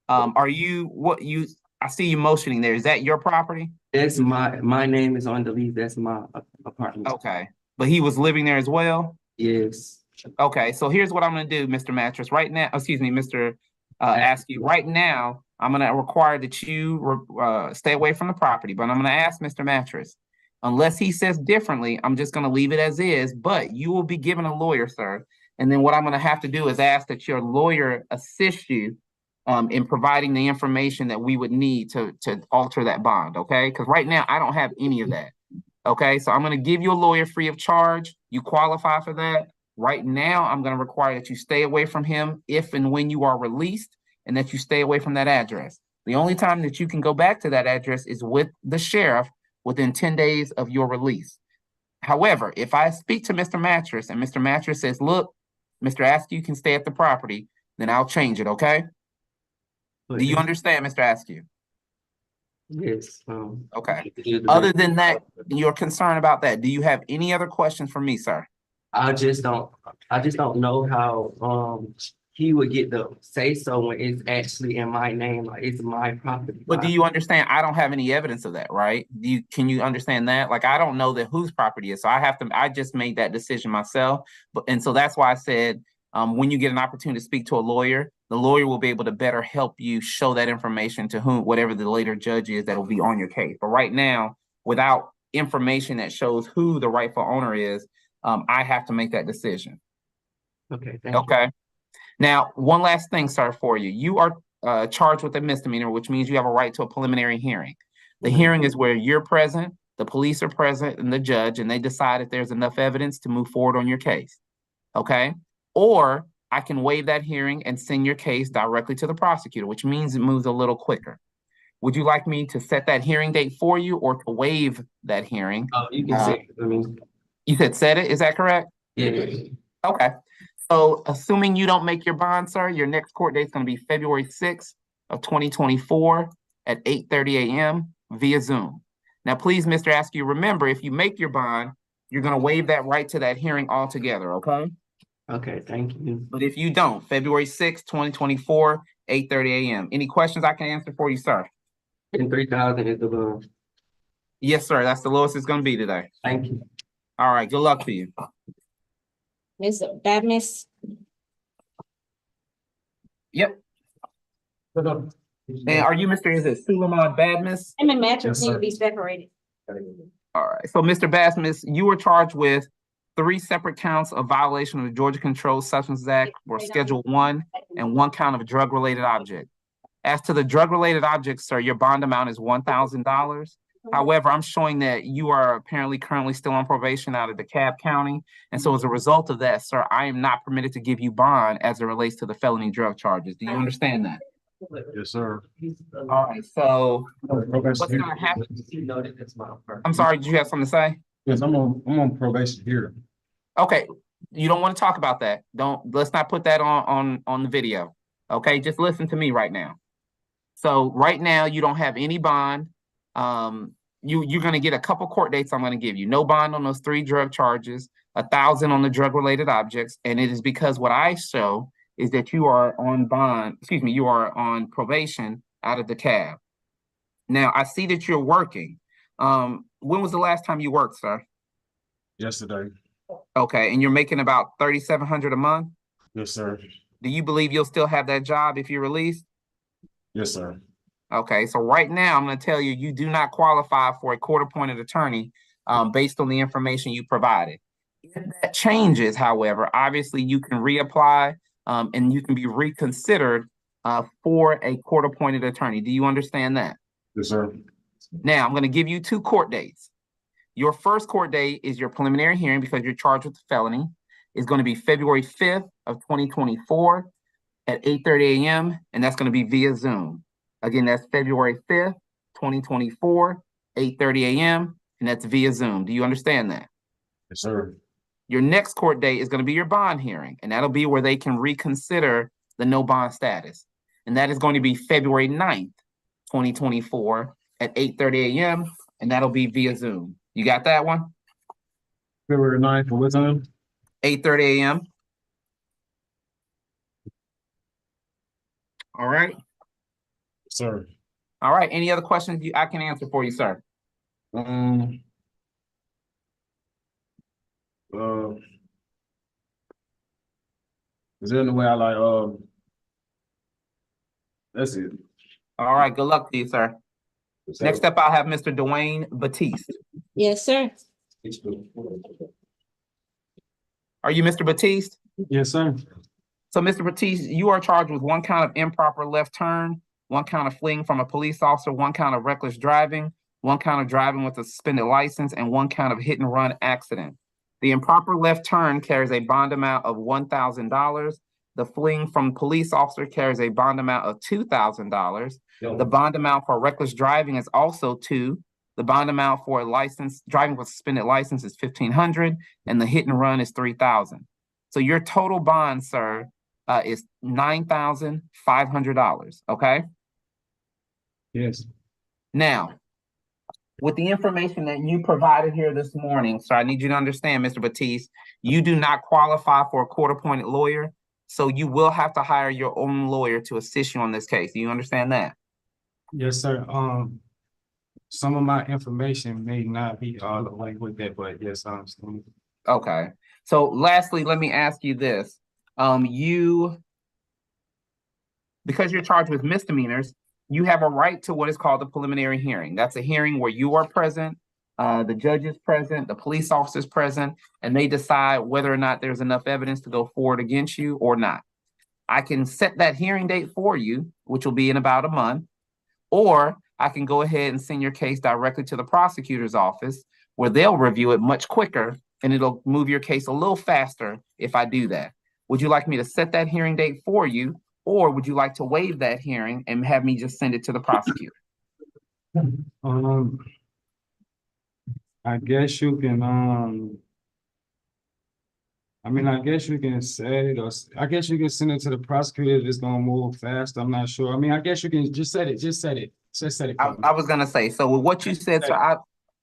A: I see you motioning there. Is that your property?
H: That's my name is on the lease. That's my apartment.
A: Okay. But he was living there as well?
H: Yes.
A: Okay. So here's what I'm going to do, Mr. Mattress. Right now, excuse me, Mr. Askew. Right now, I'm going to require that you stay away from the property. But I'm going to ask Mr. Mattress, unless he says differently, I'm just going to leave it as is. But you will be given a lawyer, sir. And then what I'm going to have to do is ask that your lawyer assist you in providing the information that we would need to alter that bond, okay? Because right now, I don't have any of that, okay? So I'm going to give you a lawyer free of charge. You qualify for that. Right now, I'm going to require that you stay away from him if and when you are released, and that you stay away from that address. The only time that you can go back to that address is with the sheriff within 10 days of your release. However, if I speak to Mr. Mattress and Mr. Mattress says, look, Mr. Askew can stay at the property, then I'll change it, okay? Do you understand, Mr. Askew?
H: Yes.
A: Okay. Other than that, you're concerned about that. Do you have any other questions for me, sir?
H: I just don't know how he would get the say so when it's actually in my name, like it's my property.
A: But do you understand? I don't have any evidence of that, right? Can you understand that? Like, I don't know that whose property is, so I just made that decision myself. And so that's why I said, when you get an opportunity to speak to a lawyer, the lawyer will be able to better help you show that information to whatever the later judge is that will be on your case. But right now, without information that shows who the rightful owner is, I have to make that decision.
H: Okay. Thank you.
A: Okay. Now, one last thing, sir, for you. You are charged with a misdemeanor, which means you have a right to a preliminary hearing. The hearing is where you're present, the police are present, and the judge, and they decide if there's enough evidence to move forward on your case. Okay? Or I can waive that hearing and send your case directly to the prosecutor, which means it moves a little quicker. Would you like me to set that hearing date for you or to waive that hearing?
H: Oh, you can say it. I mean,
A: You said set it, is that correct?
H: yeah.
A: Okay. So assuming you don't make your bond, sir, your next court date is going to be February 6th of 2024 at 8:30 a.m. via Zoom. Now, please, Mr. Askew, remember, if you make your bond, you're going to waive that right to that hearing altogether, okay?
H: Okay, thank you.
A: But if you don't, February 6th, 2024, 8:30 a.m. Any questions I can answer for you, sir?
H: And 3,000 is the bond.
A: Yes, sir. That's the lowest it's going to be today.
H: Thank you.
A: All right. Good luck to you.
B: Ms. Badness.
A: Yep. And are you Mr. Is it Suleiman Badness?
B: Him and Mattress
C: Yes,
B: need to
C: sir.
B: be separated.
A: All right, so Mr. Basmus, you were charged with 3 separate counts of violation of the Georgia Controlled Substances Act for Schedule 1 and 1 count of a drug-related object. As to the drug-related object, sir, your bond amount is $1,000. However, I'm showing that you are apparently currently still on probation out of DeKalb County. And so as a result of that, sir, I am not permitted to give you bond as it relates to the felony drug charges. Do you understand that?
E: Yes, sir.
A: All right, so what's gonna happen? I'm sorry, did you have something to say?
E: Yes, I'm on probation here.
A: Okay, you don't want to talk about that. Let's not put that on the video. Okay, just listen to me right now. So right now you don't have any bond. You're gonna get a couple court dates I'm gonna give you. No bond on those 3 drug charges, 1,000 on the drug-related objects, and it is because what I show is that you are on bond, you are on probation out of DeKalb. Now, I see that you're working. When was the last time you worked, sir?
E: Yesterday.
A: Okay, and you're making about $3,700 a month?
E: Yes, sir.
A: Do you believe you'll still have that job if you're released?
E: Yes, sir.
A: Okay, so right now, I'm gonna tell you, you do not qualify for a court-appointed attorney based on the information you provided. If that changes, however, obviously you can reapply and you can be reconsidered for a court-appointed attorney. Do you understand that?
E: Yes, sir.
A: Now, I'm going to give you 2 court dates. Your first court date is your preliminary hearing because you're charged with a felony. It's going to be February 5th of 2024 at 8:30 a.m. and that's going to be via Zoom. Again, that's February 5th, 2024, 8:30 a.m. and that's via Zoom. Do you understand that?
E: Yes, sir.
A: Your next court date is going to be your bond hearing, and that'll be where they can reconsider the no bond status. And that is going to be February 9th, 2024 at 8:30 a.m. and that'll be via Zoom. You got that one?
E: February 9th, for what time?
A: 8:30 a.m. All right.
E: Sir.
A: All right. Any other questions I can answer for you, sir?
E: Is there any way I that's it.
A: All right. Good luck to you, sir. Next up, I'll have Mr. Dwayne Batiste.
B: Yes, sir.
A: Are you Mr. Batiste?
E: Yes, sir.
A: So, Mr. Batiste, you are charged with 1 count of improper left turn, 1 count of fleeing from a police officer, 1 count of reckless driving, 1 count of driving with a suspended license, and 1 count of hit and run accident. The improper left turn carries a bond amount of $1,000. The fleeing from police officer carries a bond amount of $2,000. The bond amount for reckless driving is also 2. The bond amount for a license, driving with suspended license is $1,500, and the hit and run is $3,000. So your total bond, sir, is $9,500. Okay.
E: Yes.
A: Now, with the information that you provided here this morning, so I need you to understand, Mr. Batiste, you do not qualify for a court-appointed lawyer, so you will have to hire your own lawyer to assist you on this case. Do you understand that?
C: Yes, sir. Some of my information may not be all the way with that, but yes, I understand.
A: Okay. So lastly, let me ask you this. Because you're charged with misdemeanors, you have a right to what is called a preliminary hearing. That's a hearing where you are present, the judge is present, the police officer is present, and they decide whether or not there's enough evidence to go forward against you or not. I can set that hearing date for you, which will be in about a month, or I can go ahead and send your case directly to the prosecutor's office where they'll review it much quicker and it'll move your case a little faster if I do that. Would you like me to set that hearing date for you, or would you like to waive that hearing and have me just send it to the prosecutor?
C: I guess you can, I guess you can set it, or I guess you can send it to the prosecutor if it's gonna move fast. I'm not sure. I guess you can just set it. Just set it.
A: I was gonna say, so with what you said, so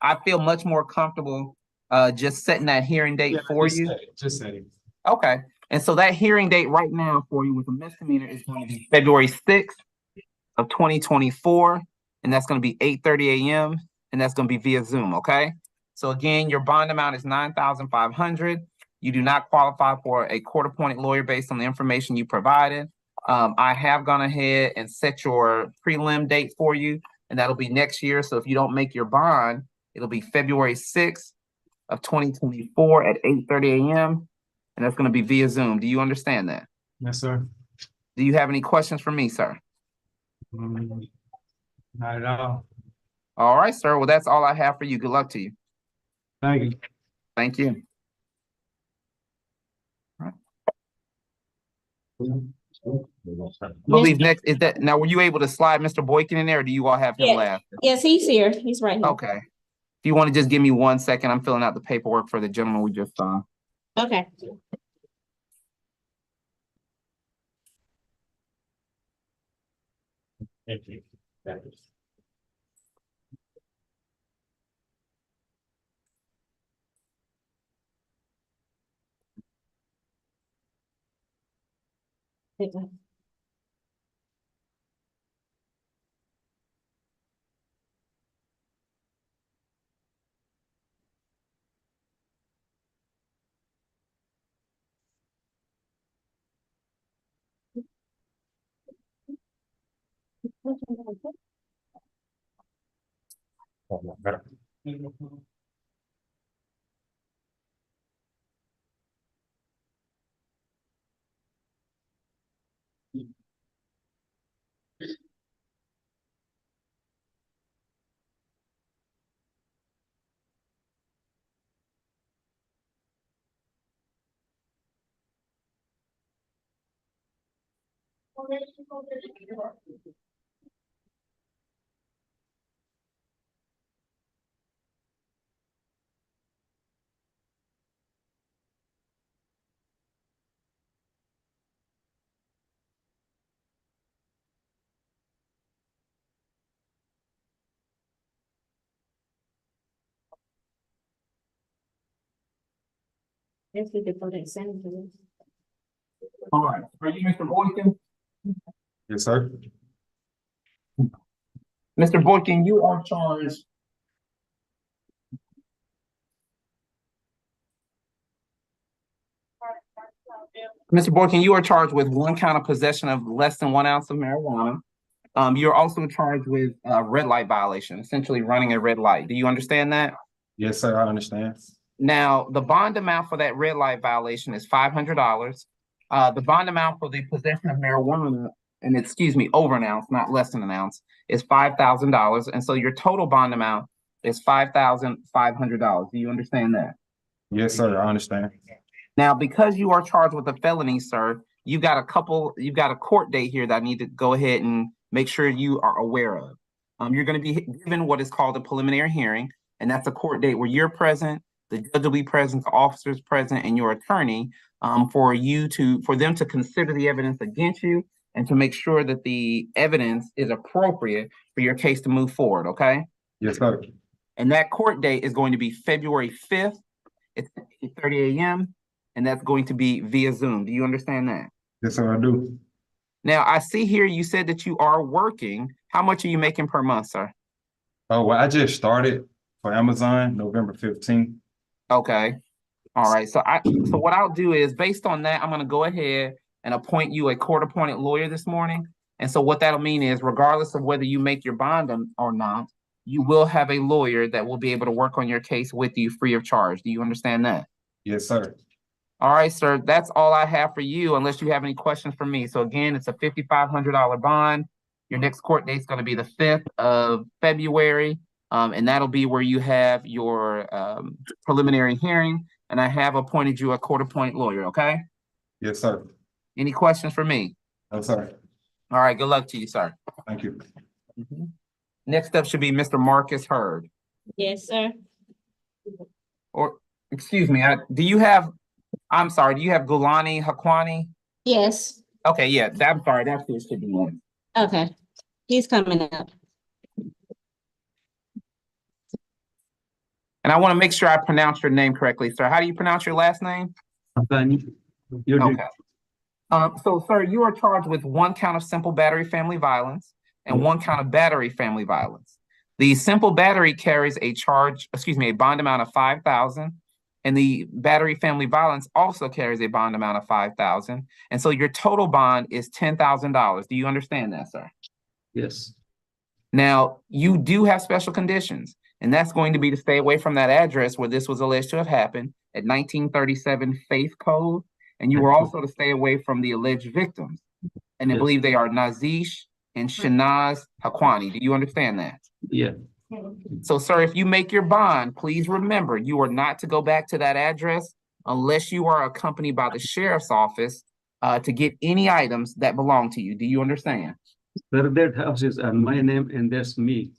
A: I feel much more comfortable just setting that hearing date for you.
C: Just set it.
A: Okay. And so that hearing date right now for you with a misdemeanor is going to be February 6th of 2024, and that's going to be 8:30 a.m. and that's going to be via Zoom. Okay. So again, your bond amount is $9,500. You do not qualify for a court-appointed lawyer based on the information you provided. I have gone ahead and set your prelim date for you, and that'll be next year. So if you don't make your bond It'll be February 6th of 2024 at 8:30 a.m. And that's going to be via Zoom. Do you understand that?
E: Yes, sir.
A: Do you have any questions for me, sir?
E: Not at all.
A: All right, sir. Well, that's all I have for you. Good luck to you.
E: Thank you.
A: Thank you. I believe next is that now, were you able to slide Mr. Boykin in there, or do you all have him
B: Yeah.
A: last?
B: Yes, he's here. He's right here.
A: Okay. If you want to just give me 1 second, I'm filling out the paperwork for the gentleman we just saw.
B: Okay. If we could put it in.
A: All right. Are you Mr. Boykin?
E: Yes, sir.
A: Mr. Boykin, you are charged. Mr. Boykin, you are charged with 1 count of possession of less than 1 ounce of marijuana. You're also charged with a red light violation, essentially running a red light. Do you understand that?
E: Yes, sir. I understand.
A: Now, the bond amount for that red light violation is $500. The bond amount for the possession of marijuana, and excuse me, over an ounce, not less than an ounce, is $5,000. And so your total bond amount is $5,500. Do you understand that?
E: Yes, sir. I understand.
A: Now, because you are charged with a felony, sir, you've got a court date here that I need to go ahead and make sure you are aware of. You're going to be given what is called a preliminary hearing, and that's a court date where you're present, the judge will be present, the officer's present, and your attorney, for them to consider the evidence against you and to make sure that the evidence is appropriate for your case to move forward, okay?
E: Yes, sir.
A: And that court date is going to be February 5th. It's 8:30 a.m. and that's going to be via Zoom. Do you understand that?
E: Yes, sir. I do.
A: Now, I see here you said that you are working. How much are you making per month, sir?
E: Oh, well, I just started for Amazon November 15th.
A: Okay. All right. So what I'll do is, based on that, I'm going to go ahead and appoint you a court-appointed lawyer this morning. And so what that'll mean is, regardless of whether you make your bond or not, you will have a lawyer that will be able to work on your case with you free of charge. Do you understand that?
E: Yes, sir.
A: All right, sir. That's all I have for you, unless you have any questions for me. So again, it's a $5,500 bond. Your next court date is going to be the 5th of February. And that'll be where you have your preliminary hearing. And I have appointed you a court-appointed lawyer, okay?
E: Yes, sir.
A: Any questions for me?
E: No, sir.
A: All right, good luck to you, sir.
E: Thank you.
A: Next up should be Mr. Marcus Hurd.
B: Yes, sir.
A: Or, excuse me, do you have Gulani Hakwani?
B: Yes.
A: Okay, yeah, I'm sorry, that's who it should be on.
B: Okay. He's coming up.
A: And I want to make sure I pronounce your name correctly, sir. How do you pronounce your last name? Okay. So, sir, you are charged with 1 count of simple battery family violence and 1 count of battery family violence. The simple battery carries a bond amount of $5,000, and the battery family violence also carries a bond amount of $5,000. And so your total bond is $10,000. Do you understand that, sir?
H: Yes.
A: Now, you do have special conditions. And that's going to be to stay away from that address where this was alleged to have happened at 1937 Faith Code. And you were also to stay away from the alleged victims. And I
I: Yes.
A: believe they are Nazish and Shanaz Hakwani. Do you understand that?
I: Yeah,
A: So, sir, if you make your bond, please remember you are not to go back to that address unless you are accompanied by the sheriff's office to get any items that belong to you. Do you understand?
I: sir, that house is on my name and that's me.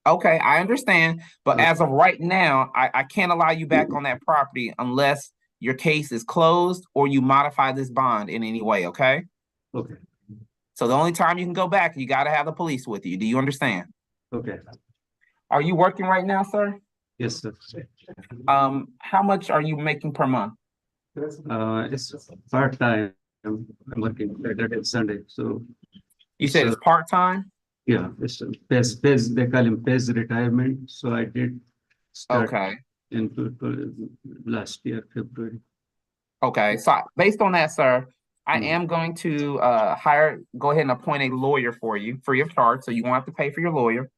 A: Okay, I understand. But
I: Okay.
A: as of right now, I can't allow you back on that property unless your case is closed or you modify this bond in any way, okay?
I: Okay,
A: So the only time you can go back, you got to have the police with you. Do you understand?
I: okay.
A: Are you working right now, sir?
I: Yes, sir.
A: How much are you making per month?
I: It's part-time. I'm working Saturday and Sunday, so
A: You said it's part-time?
I: yeah, it's they call him PES retirement, so I did start
A: Okay.
I: in last year, February.
A: Okay, so based on that, sir, I
I: Mm.
A: am going to go ahead and appoint a lawyer for you free of charge, so you won't have to pay for your lawyer.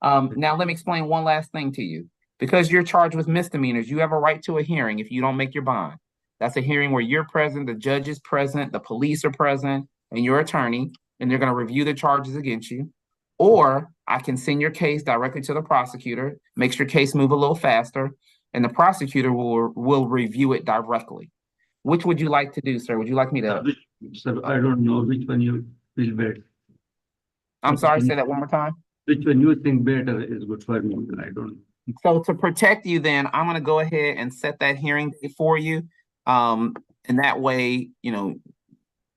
A: Now let me explain one last thing to you. Because you're charged with misdemeanors, you have a right to a hearing if you don't make your bond. That's a hearing where you're present, the judge is present, the police are present, and your attorney, and they're going to review the charges against you. Or I can send your case directly to the prosecutor, makes your case move a little faster, and the prosecutor will review it directly. Which would you like to do, sir? Would you like me to?
I: Sir, I don't know which one you feel better.
A: I'm sorry, say that one more time.
I: Which one you think better is good for me, I don't.
A: So to protect you, then I'm going to go ahead and set that hearing date for you. And that way,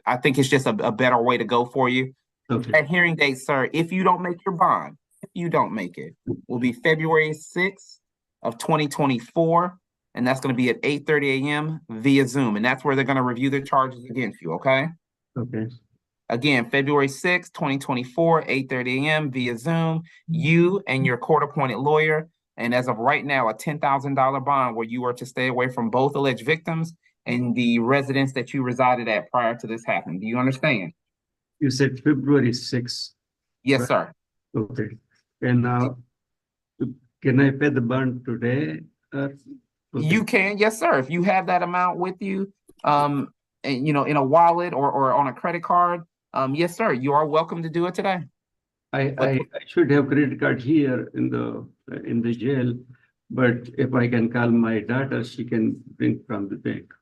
A: I think it's just a better way to go for you.
I: Okay,
A: That hearing date, sir, if you don't make your bond, if you don't make it, will be February 6th of 2024. And that's going to be at 8:30 a.m. via Zoom. And that's where they're going to review the charges against you, okay?
I: okay,
A: Again, February 6th, 2024, 8:30 a.m. via Zoom, you and your court-appointed lawyer. And as of right now, a $10,000 bond where you are to stay away from both alleged victims and the residence that you resided at prior to this happening. Do you understand?
I: you said February 6th.
A: Yes,
I: Right.
A: sir.
I: Okay, and now, can I pay the bond today? Okay.
A: You can, yes, sir. If you have that amount with you, and in a wallet or on a credit card, yes, sir, you are welcome to do it today.
I: I should have credit card here in the jail, but if I can call my daughter, she can bring from the bank.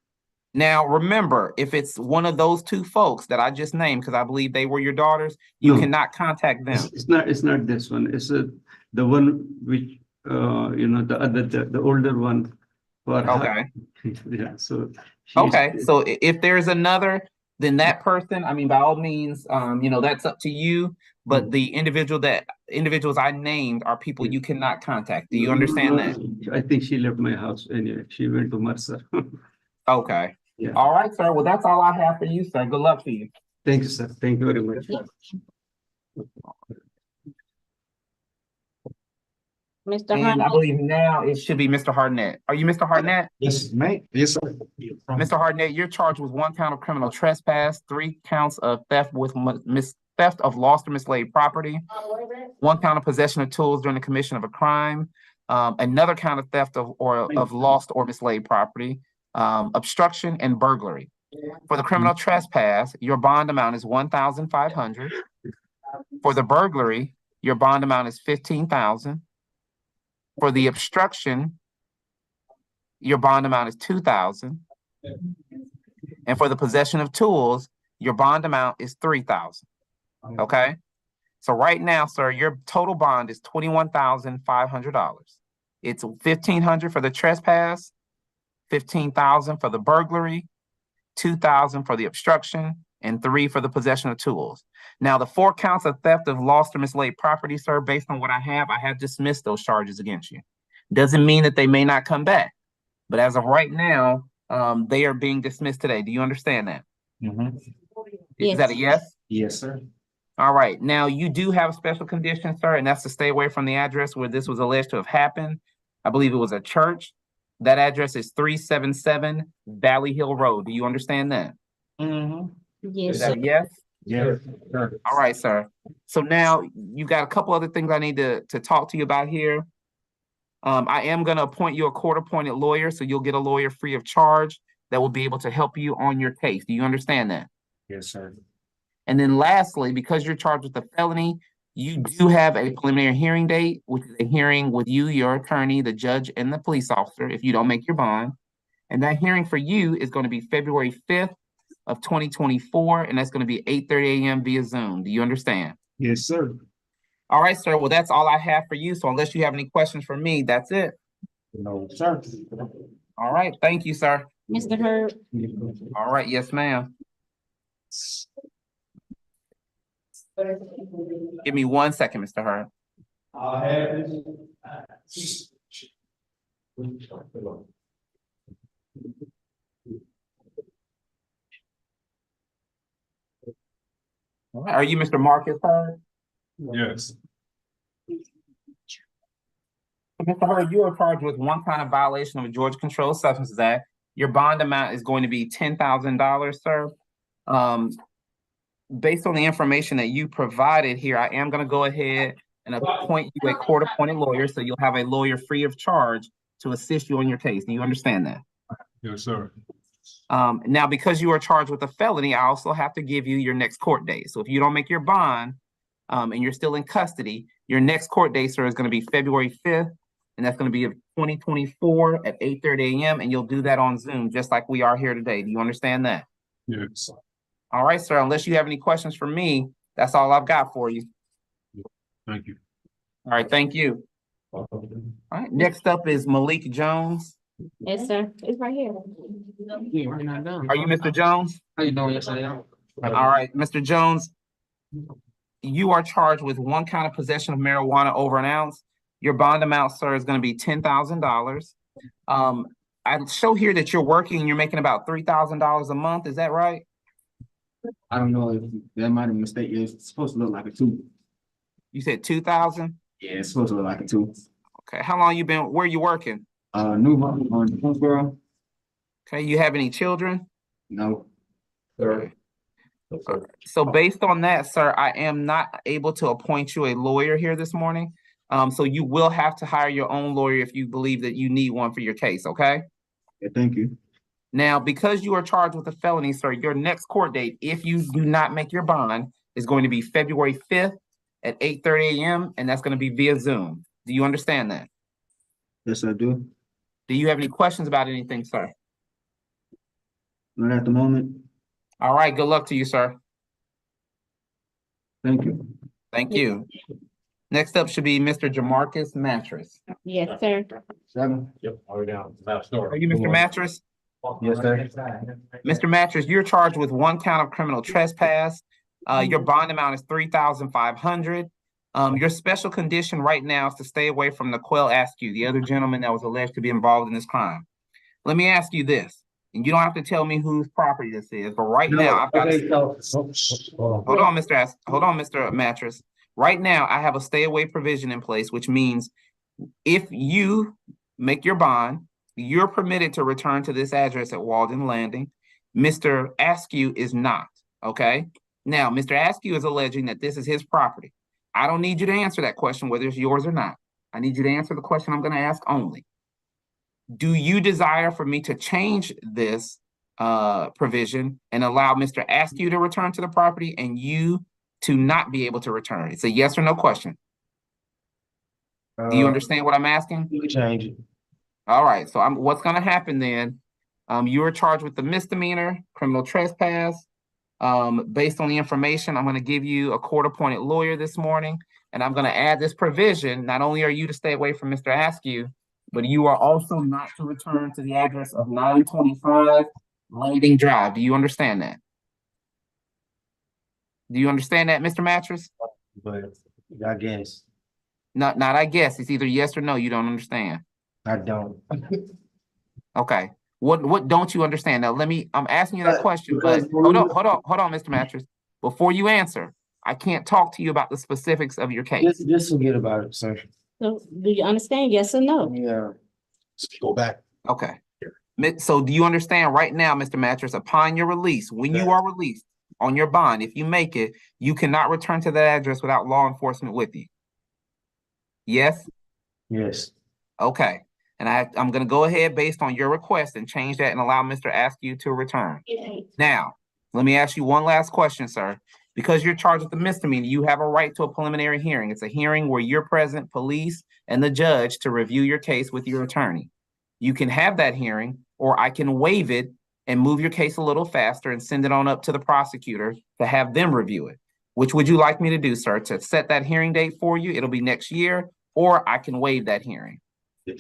A: Now, remember, if it's one of those two folks that I just named, because I believe they were your daughters, you
I: No.
A: cannot contact them.
I: It's not this one. It's the one which the older one. For her.
A: Okay.
I: Yeah. So.
A: Okay. So if there's another, then that person, I mean, by all means, that's up to you. But the individuals I named are people you cannot contact. Do you understand that?
I: I think she left my house anyway. She went to Mercer.
A: Okay.
I: Yeah.
A: All right, sir. Well, that's all I have for you, sir. Good luck to you.
I: Thank you, sir. Thank you very much.
B: Mr.
A: And I
B: Hartnett,
A: believe now it should be Mr. Hartnett. Are you Mr. Hartnett?
E: Yes, mate. Yes, sir.
A: Mr. Hartnett, you're charged with 1 count of criminal trespass, 3 counts of theft theft of lost or mislaid property, 1 count of possession of tools during the commission of a crime, another count of theft of lost or mislaid property, obstruction and burglary. For the criminal trespass, your bond amount is $1,500. For the burglary, your bond amount is $15,000. For the obstruction, your bond amount is $2,000. And for the possession of tools, your bond amount is $3,000. Okay? So right now, sir, your total bond is $21,500. It's $1,500 for the trespass, $15,000 for the burglary, $2,000 for the obstruction, and $3,000 for the possession of tools. Now, the 4 counts of theft of lost or mislaid property, sir, based on what I have dismissed those charges against you. Doesn't mean that they may not come back, but as of right now, they are being dismissed today. Do you understand that? Is that a yes?
E: Yes, sir.
A: All right. Now, you do have a special condition, sir, and that's to stay away from the address where this was alleged to have happened. I believe it was a church. That address is 377 Valley Hill Road. Do you understand that?
B: yes,
A: Is that a yes?
E: Yes, sir.
A: All right, sir. So now you've got a couple other things I need to talk to you about here. I am gonna appoint you a court-appointed lawyer, so you'll get a lawyer free of charge that will be able to help you on your case. Do you understand that?
E: Yes, sir.
A: And then lastly, because you're charged with a felony, you do have a preliminary hearing date, which is a hearing with you, your attorney, the judge, and the police officer, if you don't make your bond. And that hearing for you is going to be February 5th of 2024, and that's going to be 8:30 a.m. via Zoom. Do you understand?
E: Yes, sir.
A: All right, sir. Well, that's all I have for you. So unless you have any questions for me, that's it.
E: No, sir.
A: All right. Thank you, sir.
B: Mr. Hurd,
A: All right. Yes, ma'am. Give me 1 second, Mr. Hurd. All right. Are you Mr. Marcus Hurd?
E: Yes.
A: Mr. Hurd, you are charged with one kind of violation of the Georgia Controlled Substances Act. Your bond amount is going to be $10,000, sir. Based on the information that you provided here, I am going to go ahead and appoint you a court-appointed lawyer, so you'll have a lawyer free of charge to assist you on your case. Do you understand that?
E: Yes, sir.
A: Now, because you are charged with a felony, I also have to give you your next court date. So if you don't make your bond, and you're still in custody, your next court date, sir, is going to be February 5th, and that's going to be of 2024 at 8:30 a.m. And you'll do that on Zoom, just like we are here today. Do you understand that?
E: Yes.
A: All right, sir. Unless you have any questions for me, that's all I've got for you.
E: Thank you.
A: All right, thank you. All right, next up is Malik Jones.
B: yes, sir. It's right here.
A: Are you Mr. Jones?
H: How you doing? Yes, I am.
A: All right, Mr. Jones, you are charged with one count of possession of marijuana over an ounce. Your bond amount, sir, is going to be $10,000. I show here that you're working and you're making about $3,000 a month. Is that right?
J: I don't know if that might have mistake. It's supposed to look like a two.
A: You said 2,000?
J: Yeah, it's supposed to look like a two.
A: Okay, how long you been, where you working?
J: New home on Hillsborough.
A: Okay, you have any children?
J: No.
A: Okay. So based on that, sir, I am not able to appoint you a lawyer here this morning. So you will have to hire your own lawyer if you believe that you need one for your case, okay?
J: Yeah, thank you.
A: Now, because you are charged with a felony, sir, your next court date, if you do not make your bond, is going to be February 5th at 8:30 a.m., and that's going to be via Zoom. Do you understand that?
J: Yes, I do.
A: Do you have any questions about anything, sir?
J: Not at the moment.
A: All right, good luck to you, sir.
J: Thank you.
A: Thank you. Next up should be Mr. Jamarcus Mattress.
B: Yes, sir.
J: Seven.
E: Yep, already down.
A: Are you Mr. Mattress?
J: Yes, sir.
A: Mr. Mattress, you're charged with one count of criminal trespass. Your bond amount is $3,500. Your special condition right now is to stay away from Nicole Askew, the other gentleman that was alleged to be involved in this crime. Let me ask you this, and you don't have to tell me whose property this is, but right now I've got hold on, Mr. Mattress. Right now, I have a stay away provision in place, which means if you make your bond, you're permitted to return to this address at Walden Landing. Mr. Askew is not, okay? Now, Mr. Askew is alleging that this is his property. I don't need you to answer that question, whether it's yours or not. I need you to answer the question I'm going to ask only. Do you desire for me to change this provision and allow Mr. Askew to return to the property and you to not be able to return? It's a yes or no question. Do you understand what I'm asking?
J: You can change it.
A: All right. So what's going to happen then? You are charged with the misdemeanor, criminal trespass. Based on the information, I'm going to give you a court-appointed lawyer this morning, and I'm going to add this provision. Not only are you to stay away from Mr. Askew, but you are also not to return to the address of 925 Landing Drive. Do you understand that? Do you understand that, Mr. Mattress?
J: But I guess
A: Not I guess. It's either yes or no. You don't understand.
J: I don't.
A: Okay. What don't you understand? Now I'm asking you that question, but hold on, Mr. Mattress. Before you answer, I can't talk to you about the specifics of your case.
J: Just forget about it, sir.
B: So do you understand? Yes or no?
J: Yeah.
E: Go back.
A: Okay. So do you understand right now, Mr. Mattress, upon your release, when you are released on your bond, if you make it, you cannot return to that address without law enforcement with you? Yes?
J: Yes.
A: Okay, and I'm gonna go ahead based on your request and change that and allow Mr. Askew to return. Now, let me ask you one last question, sir. Because you're charged with a misdemeanor, you have a right to a preliminary hearing. It's a hearing where you're present, police, and the judge to review your case with your attorney. You can have that hearing, or I can waive it and move your case a little faster and send it on up to the prosecutor to have them review it. Which would you like me to do, sir? To set that hearing date for you? It'll be next year, or I can waive that hearing.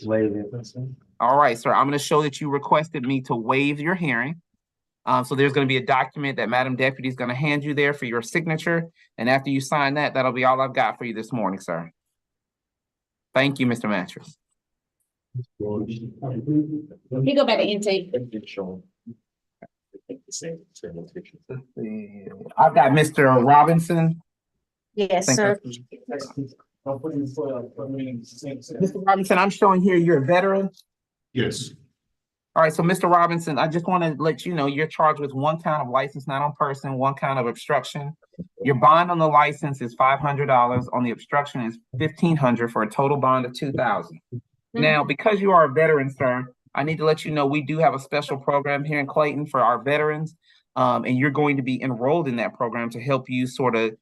C: Waive it.
A: All right, sir. I'm going to show that you requested me to waive your hearing. So there's going to be a document that Madam Deputy is going to hand you there for your signature. And after you sign that, that'll be all I've got for you this morning, sir. Thank you, Mr. Mattress.
B: He go back to intake.
A: I've got Mr. Robinson.
B: Yes,
A: Thank
B: sir.
A: Mr. Robinson, I'm showing here you're a veteran.
E: Yes.
A: All right, so Mr. Robinson, I just want to let you know you're charged with one count of license not on person, one count of obstruction. Your bond on the license is $500. On the obstruction is $1,500 for a total bond of $2,000. Now, because you are a veteran, sir, I need to let you know we do have a special program here in Clayton for our veterans, and you're going to be enrolled in that program to help you sort of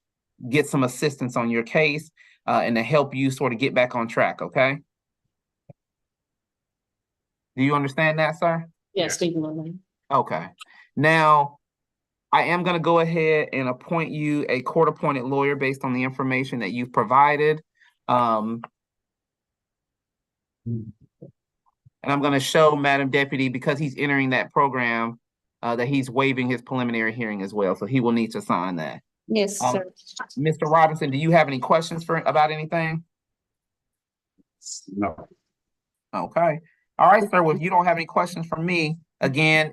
A: get some assistance on your case and to help you sort of get back on track, okay? Do you understand that, sir?
B: Yes, speaking of that.
A: Okay. Now, I am going to go ahead and appoint you a court-appointed lawyer based on the information that you've provided. And I'm going to show Madam Deputy, because he's entering that program, that he's waiving his preliminary hearing as well. So he will need to sign that.
B: Yes, sir.
A: Mr. Robinson, do you have any questions about anything?
E: No.
A: Okay. All right, sir. Well, if you don't have any questions for me, again,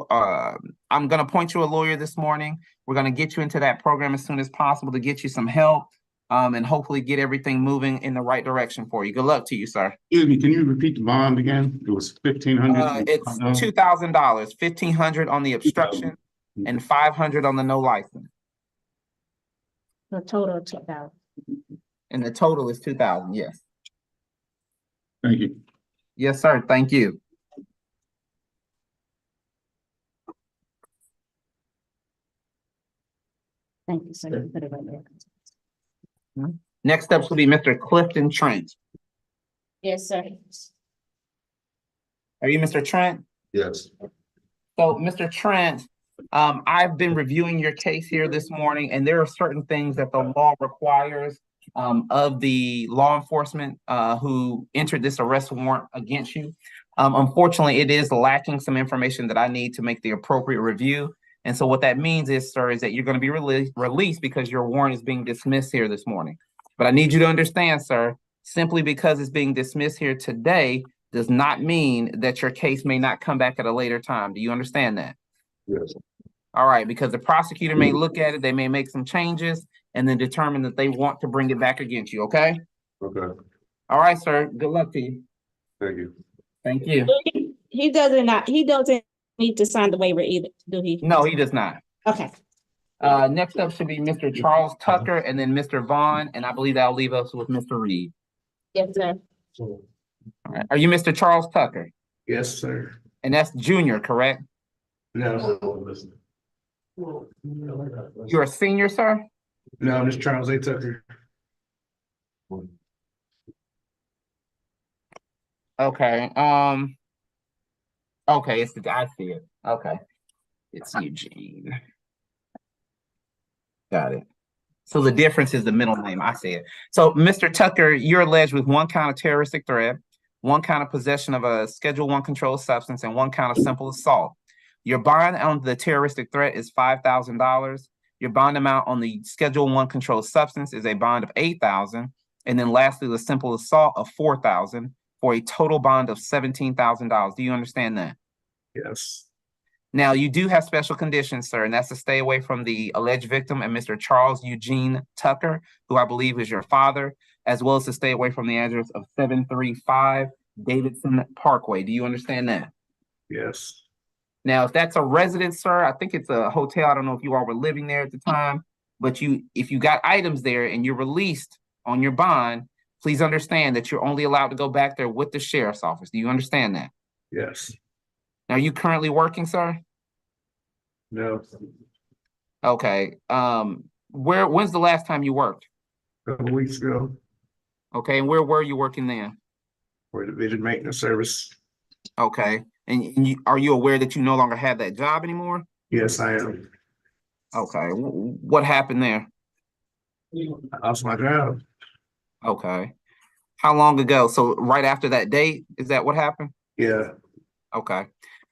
A: I'm going to appoint you a lawyer this morning. We're going to get you into that program as soon as possible to get you some help and hopefully get everything moving in the right direction for you. Good luck to you, sir.
E: Excuse me, can you repeat the bond again? It was $1,500.
A: It's $2,000, $1,500 on the obstruction and $500 on the no license.
B: The total of 2,000.
A: And the total is $2,000, yes.
E: Thank you.
A: Yes, sir. Thank you.
B: Thank you, sir. Put it right there.
A: Next up will be Mr. Clifton Trent.
B: Yes, sir.
A: Are you Mr. Trent?
E: Yes.
A: So, Mr. Trent, I've been reviewing your case here this morning, and there are certain things that the law requires of the law enforcement who entered this arrest warrant against you. Unfortunately, it is lacking some information that I need to make the appropriate review. And so what that means is, sir, is that you're going to be released because your warrant is being dismissed here this morning. But I need you to understand, sir, simply because it's being dismissed here today does not mean that your case may not come back at a later time. Do you understand that?
E: Yes.
A: All right, because the prosecutor may look at it, they may make some changes and then determine that they want to bring it back against you, okay?
E: Okay.
A: All right, sir. Good luck to you.
E: Thank you.
A: Thank you.
B: He doesn't need to sign the waiver either, do he?
A: No, he does not.
B: Okay.
A: Next up should be Mr. Charles Tucker and then Mr. Vaughn, and I believe that'll leave us with Mr. Reed.
B: Yes, sir.
A: All right. Are you Mr. Charles Tucker?
I: Yes, sir.
A: And that's junior, correct?
I: No,
A: You're a senior, sir?
I: no, this Charles A. Tucker.
A: Okay. Okay, I see it. Okay. It's Eugene. Got it. So the difference is the middle name. I see it. So, Mr. Tucker, you're alleged with one count of terroristic threat, one count of possession of a Schedule I controlled substance, and one count of simple assault. Your bond on the terroristic threat is $5,000. Your bond amount on the Schedule I controlled substance is a bond of $8,000. And then lastly, the simple assault of $4,000 for a total bond of $17,000. Do you understand that?
I: Yes.
A: Now, you do have special conditions, sir, and that's to stay away from the alleged victim and Mr. Charles Eugene Tucker, who I believe is your father, as well as to stay away from the address of 735 Davidson Parkway. Do you understand that?
I: Yes.
A: Now, if that's a residence, sir, I think it's a hotel. I don't know if you all were living there at the time, but if you got items there and you're released on your bond, Please understand that you're only allowed to go back there with the sheriff's office. Do you understand that?
I: Yes.
A: Now, are you currently working, sir?
I: No.
A: Okay. When's the last time you worked?
I: A couple weeks ago
A: Okay, and where were you working then?
I: for the vision maintenance service.
A: Okay, and are you aware that you no longer have that job anymore?
I: Yes, I am.
A: Okay, what happened there?
I: I lost my job.
A: Okay. How long ago? So right after that date, is that what happened?
I: Yeah.
A: Okay.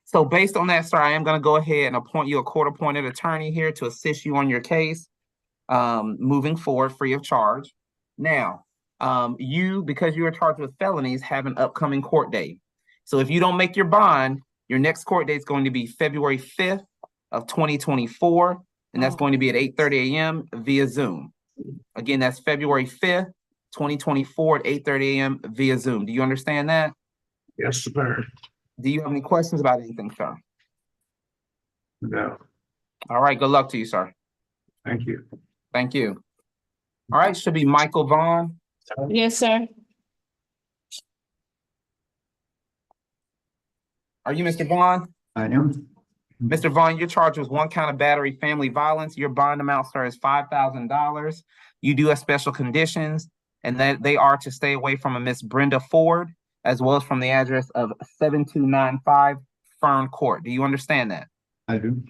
A: So based on that, sir, I am going to go ahead and appoint you a court-appointed attorney here to assist you on your case, moving forward free of charge. Now, because you are charged with felonies, have an upcoming court date. So if you don't make your bond, your next court date is going to be February 5th of 2024, and that's going to be at 8:30 a.m. via Zoom. Again, that's February 5th, 2024 at 8:30 a.m. via Zoom. Do you understand that?
I: Yes, sir.
A: Do you have any questions about anything, sir?
I: No.
A: All right, good luck to you, sir.
I: Thank you.
A: Thank you. All right, should be Michael Vaughn.
B: Yes, sir.
A: Are you Mr. Vaughn?
J: I am.
A: Mr. Vaughn, you're charged with one count of battery family violence. Your bond amount, sir, is $5,000. You do have special conditions, and that they are to stay away from a Miss Brenda Ford, as well as from the address of 7295 Fern Court. Do you understand that?
J: I do.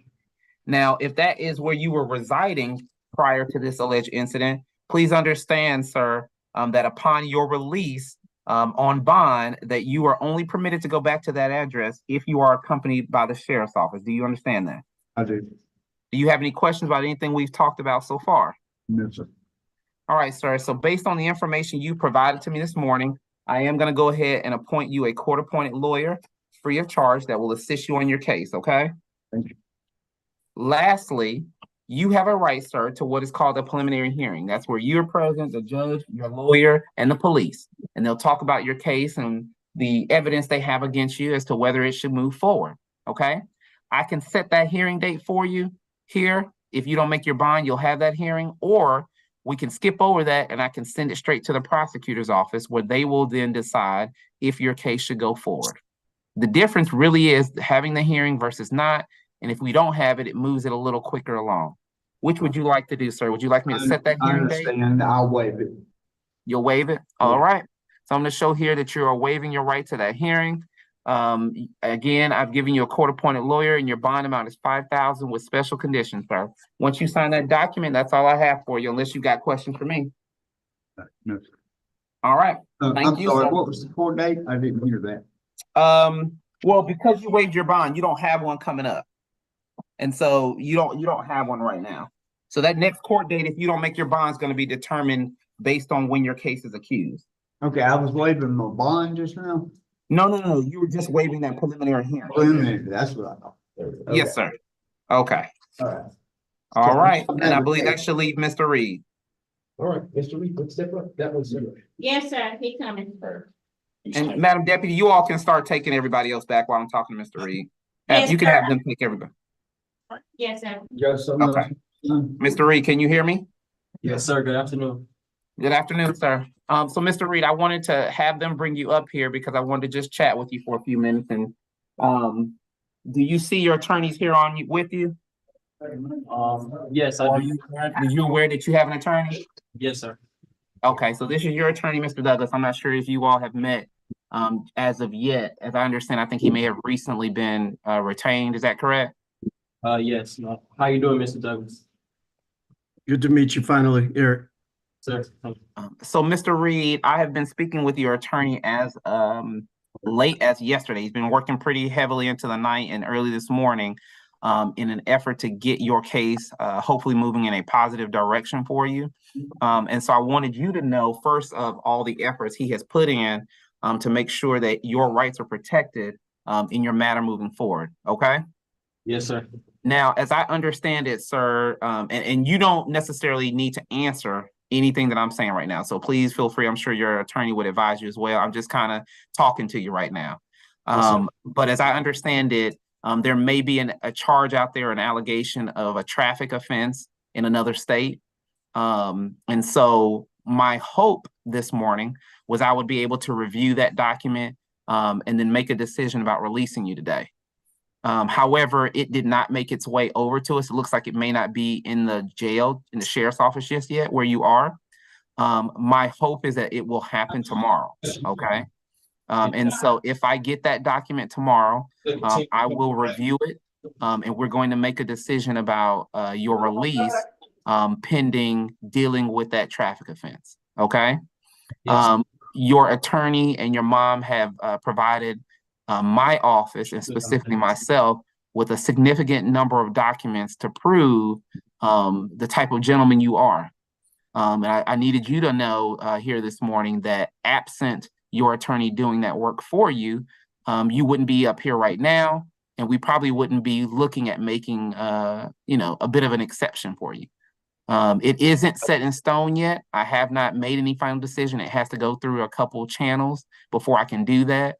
A: Now, if that is where you were residing prior to this alleged incident, please understand, sir, that upon your release on bond, that you are only permitted to go back to that address if you are accompanied by the sheriff's office. Do you understand that?
J: I do.
A: Do you have any questions about anything we've talked about so far?
J: No, sir.
A: All right, sir. So based on the information you provided to me this morning, I am going to go ahead and appoint you a court-appointed lawyer free of charge that will assist you on your case, okay?
J: Thank you.
A: Lastly, you have a right, sir, to what is called a preliminary hearing. That's where you're present, the judge, your lawyer, and the police. And they'll talk about your case and the evidence they have against you as to whether it should move forward, okay? I can set that hearing date for you here. If you don't make your bond, you'll have that hearing, or we can skip over that and I can send it straight to the prosecutor's office where they will then decide if your case should go forward. The difference really is having the hearing versus not. And if we don't have it, it moves it a little quicker along. Which would you like to do, sir? Would you like me to set that
J: I
A: hearing date?
J: understand. I'll waive it.
A: You'll waive it? All right. So I'm going to show here that you are waiving your right to that hearing. Again, I've given you a court-appointed lawyer and your bond amount is $5,000 with special conditions, sir. Once you sign that document, that's all I have for you, unless you got questions for me.
J: No, sir.
A: All right. Thank
J: I'm
A: you,
J: sorry,
A: sir.
J: what was the court date? I didn't hear that.
A: Well, because you waived your bond, you don't have one coming up. And so you don't have one right now. So that next court date, if you don't make your bond, is going to be determined based on when your case is accused.
J: Okay, I was waiving my bond just now.
A: No. You were just waiving that preliminary hearing.
J: Preliminary, that's what I thought.
A: Yes, sir. Okay.
J: All right.
A: All right. And I believe that should leave Mr. Reed.
C: All right, Mr. Reed, let's step up. That was separate.
B: Yes, sir. He coming first.
A: And Madam Deputy, you all can start taking everybody else back while I'm talking to Mr. Reed.
B: Yes,
A: You can
B: sir.
A: have them take everybody.
B: Yes, sir.
C: Yes, sir.
A: Okay. Mr. Reed, can you hear me?
H: Yes, sir. Good afternoon.
A: Good afternoon, sir. So Mr. Reed, I wanted to have them bring you up here because I wanted to just chat with you for a few minutes. And do you see your attorneys here with you?
H: Yes, I
A: Are
H: do.
A: you aware that you have an attorney?
H: Yes, sir.
A: Okay, so this is your attorney, Mr. Douglas. I'm not sure if you all have met as of yet. As I understand, I think he may have recently been retained. Is that correct?
H: Yes. How you doing, Mr. Douglas?
I: Good to meet you finally, Eric.
H: Sir.
A: So, Mr. Reed, I have been speaking with your attorney as late as yesterday. He's been working pretty heavily into the night and early this morning in an effort to get your case hopefully moving in a positive direction for you. And so I wanted you to know first of all the efforts he has put in to make sure that your rights are protected in your matter moving forward. Okay?
H: Yes, sir.
A: Now, as I understand it, sir, and you don't necessarily need to answer anything that I'm saying right now. So please feel free. I'm sure your attorney would advise you as well. I'm just kind of talking to you right now. But as I understand it, there may be a charge out there, an allegation of a traffic offense in another state. And so my hope this morning was I would be able to review that document and then make a decision about releasing you today. However, it did not make its way over to us. It looks like it may not be in the jail, in the sheriff's office just yet where you are. My hope is that it will happen tomorrow, okay? And so if I get that document tomorrow, I will review it, and we're going to make a decision about your release pending dealing with that traffic offense, okay? Your attorney and your mom have provided my office, and specifically myself, with a significant number of documents to prove the type of gentleman you are. And I needed you to know here this morning that absent your attorney doing that work for you, you wouldn't be up here right now, and we probably wouldn't be looking at making, you know, a bit of an exception for you. It isn't set in stone yet. I have not made any final decision. It has to go through a couple channels before I can do that.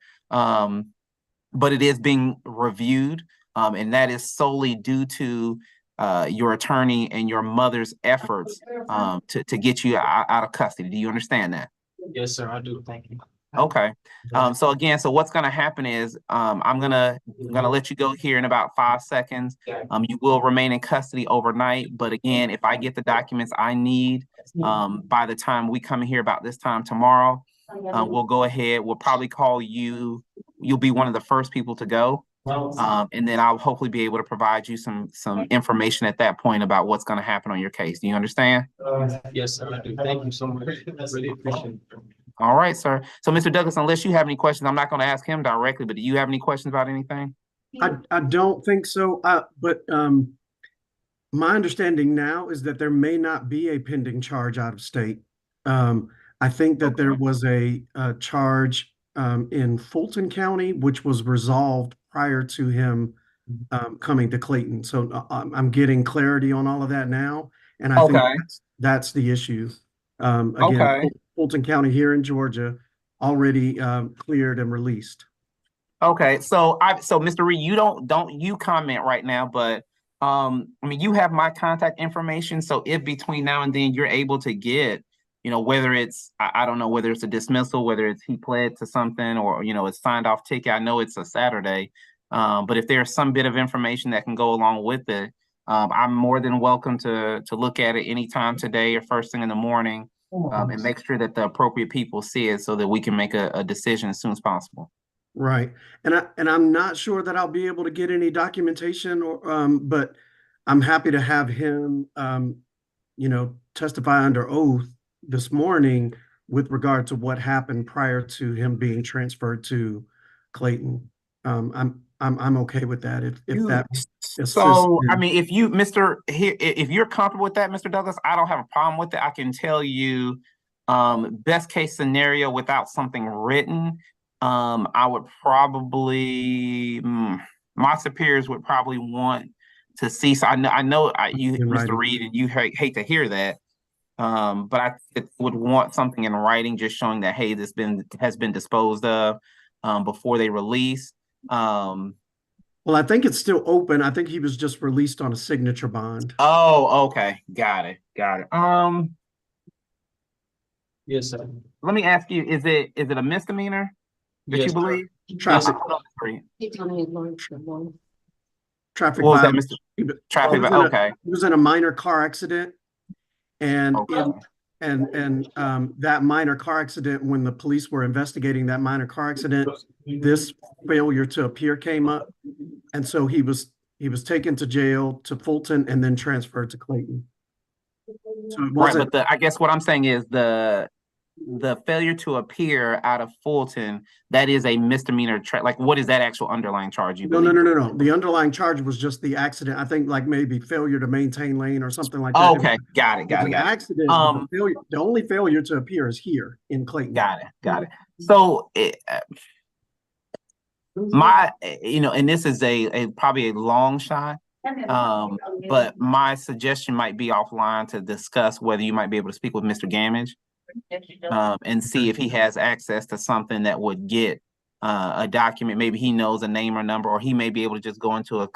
A: But it is being reviewed, and that is solely due to your attorney and your mother's efforts to get you out of custody. Do you understand that?
C: Yes, sir, I do. Thank you.
A: Okay. So again, so what's going to happen is I'm gonna let you go here in about 5 seconds. You will remain in custody overnight, but again, if I get the documents I need by the time we come in here about this time tomorrow, we'll go ahead. We'll probably call you. You'll be one of the first people to go, and then I'll hopefully be able to provide you some information at that point about what's going to happen on your case. Do you understand?
C: Yes, sir, I do. Thank you so much. Really appreciate it.
A: All right, sir. So, Mr. Douglas, unless you have any questions, I'm not going to ask him directly, but do you have any questions about anything?
K: I don't think so. But my understanding now is that there may not be a pending charge out of state. I think that there was a charge in Fulton County, which was resolved prior to him coming to Clayton. So I'm getting clarity on all of that now, and I think that's the issue. Again, Fulton County here in Georgia already cleared and released.
A: Okay, so Mr. Reed, you don't you comment right now, but I mean, you have my contact information. So if between now and then you're able to get, you know, whether it's I don't know whether it's a dismissal, whether it's he pled to something, or you know, it's signed off ticket. I know it's a Saturday, but if there's some bit of information that can go along with it, I'm more than welcome to look at it anytime today or first thing in the morning, and make sure that the appropriate people see it so that we can make a decision as soon as possible.
K: Right. And I'm not sure that I'll be able to get any documentation or but I'm happy to have him you know, testify under oath this morning with regard to what happened prior to him being transferred to Clayton. I'm okay with that if that
A: so I mean, if you're comfortable with that, Mr. Douglas, I don't have a problem with it. I can tell you best case scenario without something written. I would probably my superiors would probably want to see. So I know you, Mr. Reed, and you hate to hear that, but I would want something in writing, just showing that hey, this has been disposed of before they release.
K: Well, I think it's still open. I think he was just released on a signature bond.
A: Oh, okay, got it.
C: Yes, sir.
A: Let me ask you: Is it a misdemeanor? That you believe?
K: Traffic. Traffic
A: what was
K: violence.
A: that, Mr. Traffic? Okay.
K: He was in a minor car accident, and that minor car accident, when the police were investigating that minor car accident, this failure to appear came up, and so he was taken to jail to Fulton and then transferred to Clayton. So it wasn't,
A: but I guess what I'm saying is the failure to appear out of Fulton, that is a misdemeanor. Like, what is that actual underlying charge?
K: No. The underlying charge was just the accident. I think like maybe failure to maintain lane or something like that.
A: Oh, okay, got it.
K: Accident. The only failure to appear is here in Clayton.
A: Got it. So my, you know, and this is a probably a long shot. But my suggestion might be offline to discuss whether you might be able to speak with Mr. Gamage. And see if he has access to something that would get a document. Maybe he knows a name or number, or he may be able to just go into a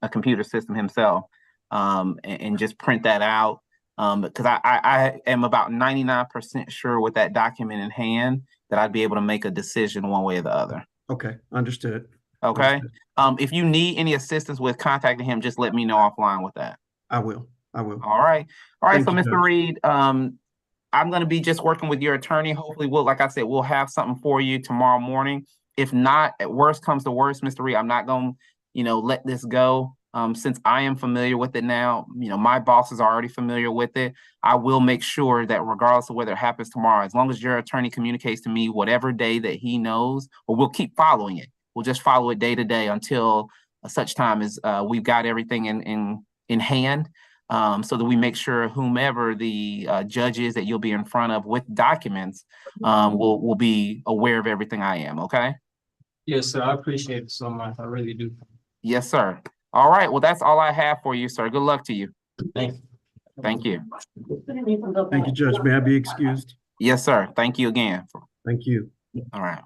A: computer system himself and just print that out Because I am about 99% sure with that document in hand that I'd be able to make a decision one way or the other.
K: Okay, understood.
A: Okay.
K: Understood.
A: If you need any assistance with contacting him, just let me know offline with that.
K: I will. I will.
A: All right. All right.
K: Thank
A: So,
K: you,
A: Mr.
K: Judge.
A: Reed, I'm going to be just working with your attorney. Hopefully, like I said, we'll have something for you tomorrow morning. If not, at worst comes to worst, Mr. Reed, I'm not going to, let this go. Since I am familiar with it now, my bosses are already familiar with it. I will make sure that regardless of whether it happens tomorrow, as long as your attorney communicates to me whatever day that he knows, or we'll keep following it. We'll just follow it day to day until such time as we've got everything in hand. So that we make sure whomever the judge is that you'll be in front of with documents will be aware of everything I am. Okay.
C: Yes, sir. I appreciate it so much. I really do.
A: Yes, sir. All right. Well, that's all I have for you, sir. Good luck to you.
C: Thank you.
A: Thank you.
K: Thank you, Judge. May I be excused?
A: Yes, sir. Thank you again.
K: Thank you.
A: All right.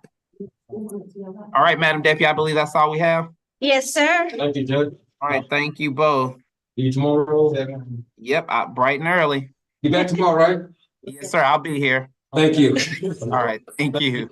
A: All right, Madam Deputy, I believe that's all we have.
B: Yes, sir.
C: Thank you, Judge.
A: All right. Thank you both.
C: See you tomorrow.
A: Yep. Bright and early.
C: You back tomorrow, right?
A: Yes, sir. I'll be here.
C: Thank you.
A: All right. Thank you.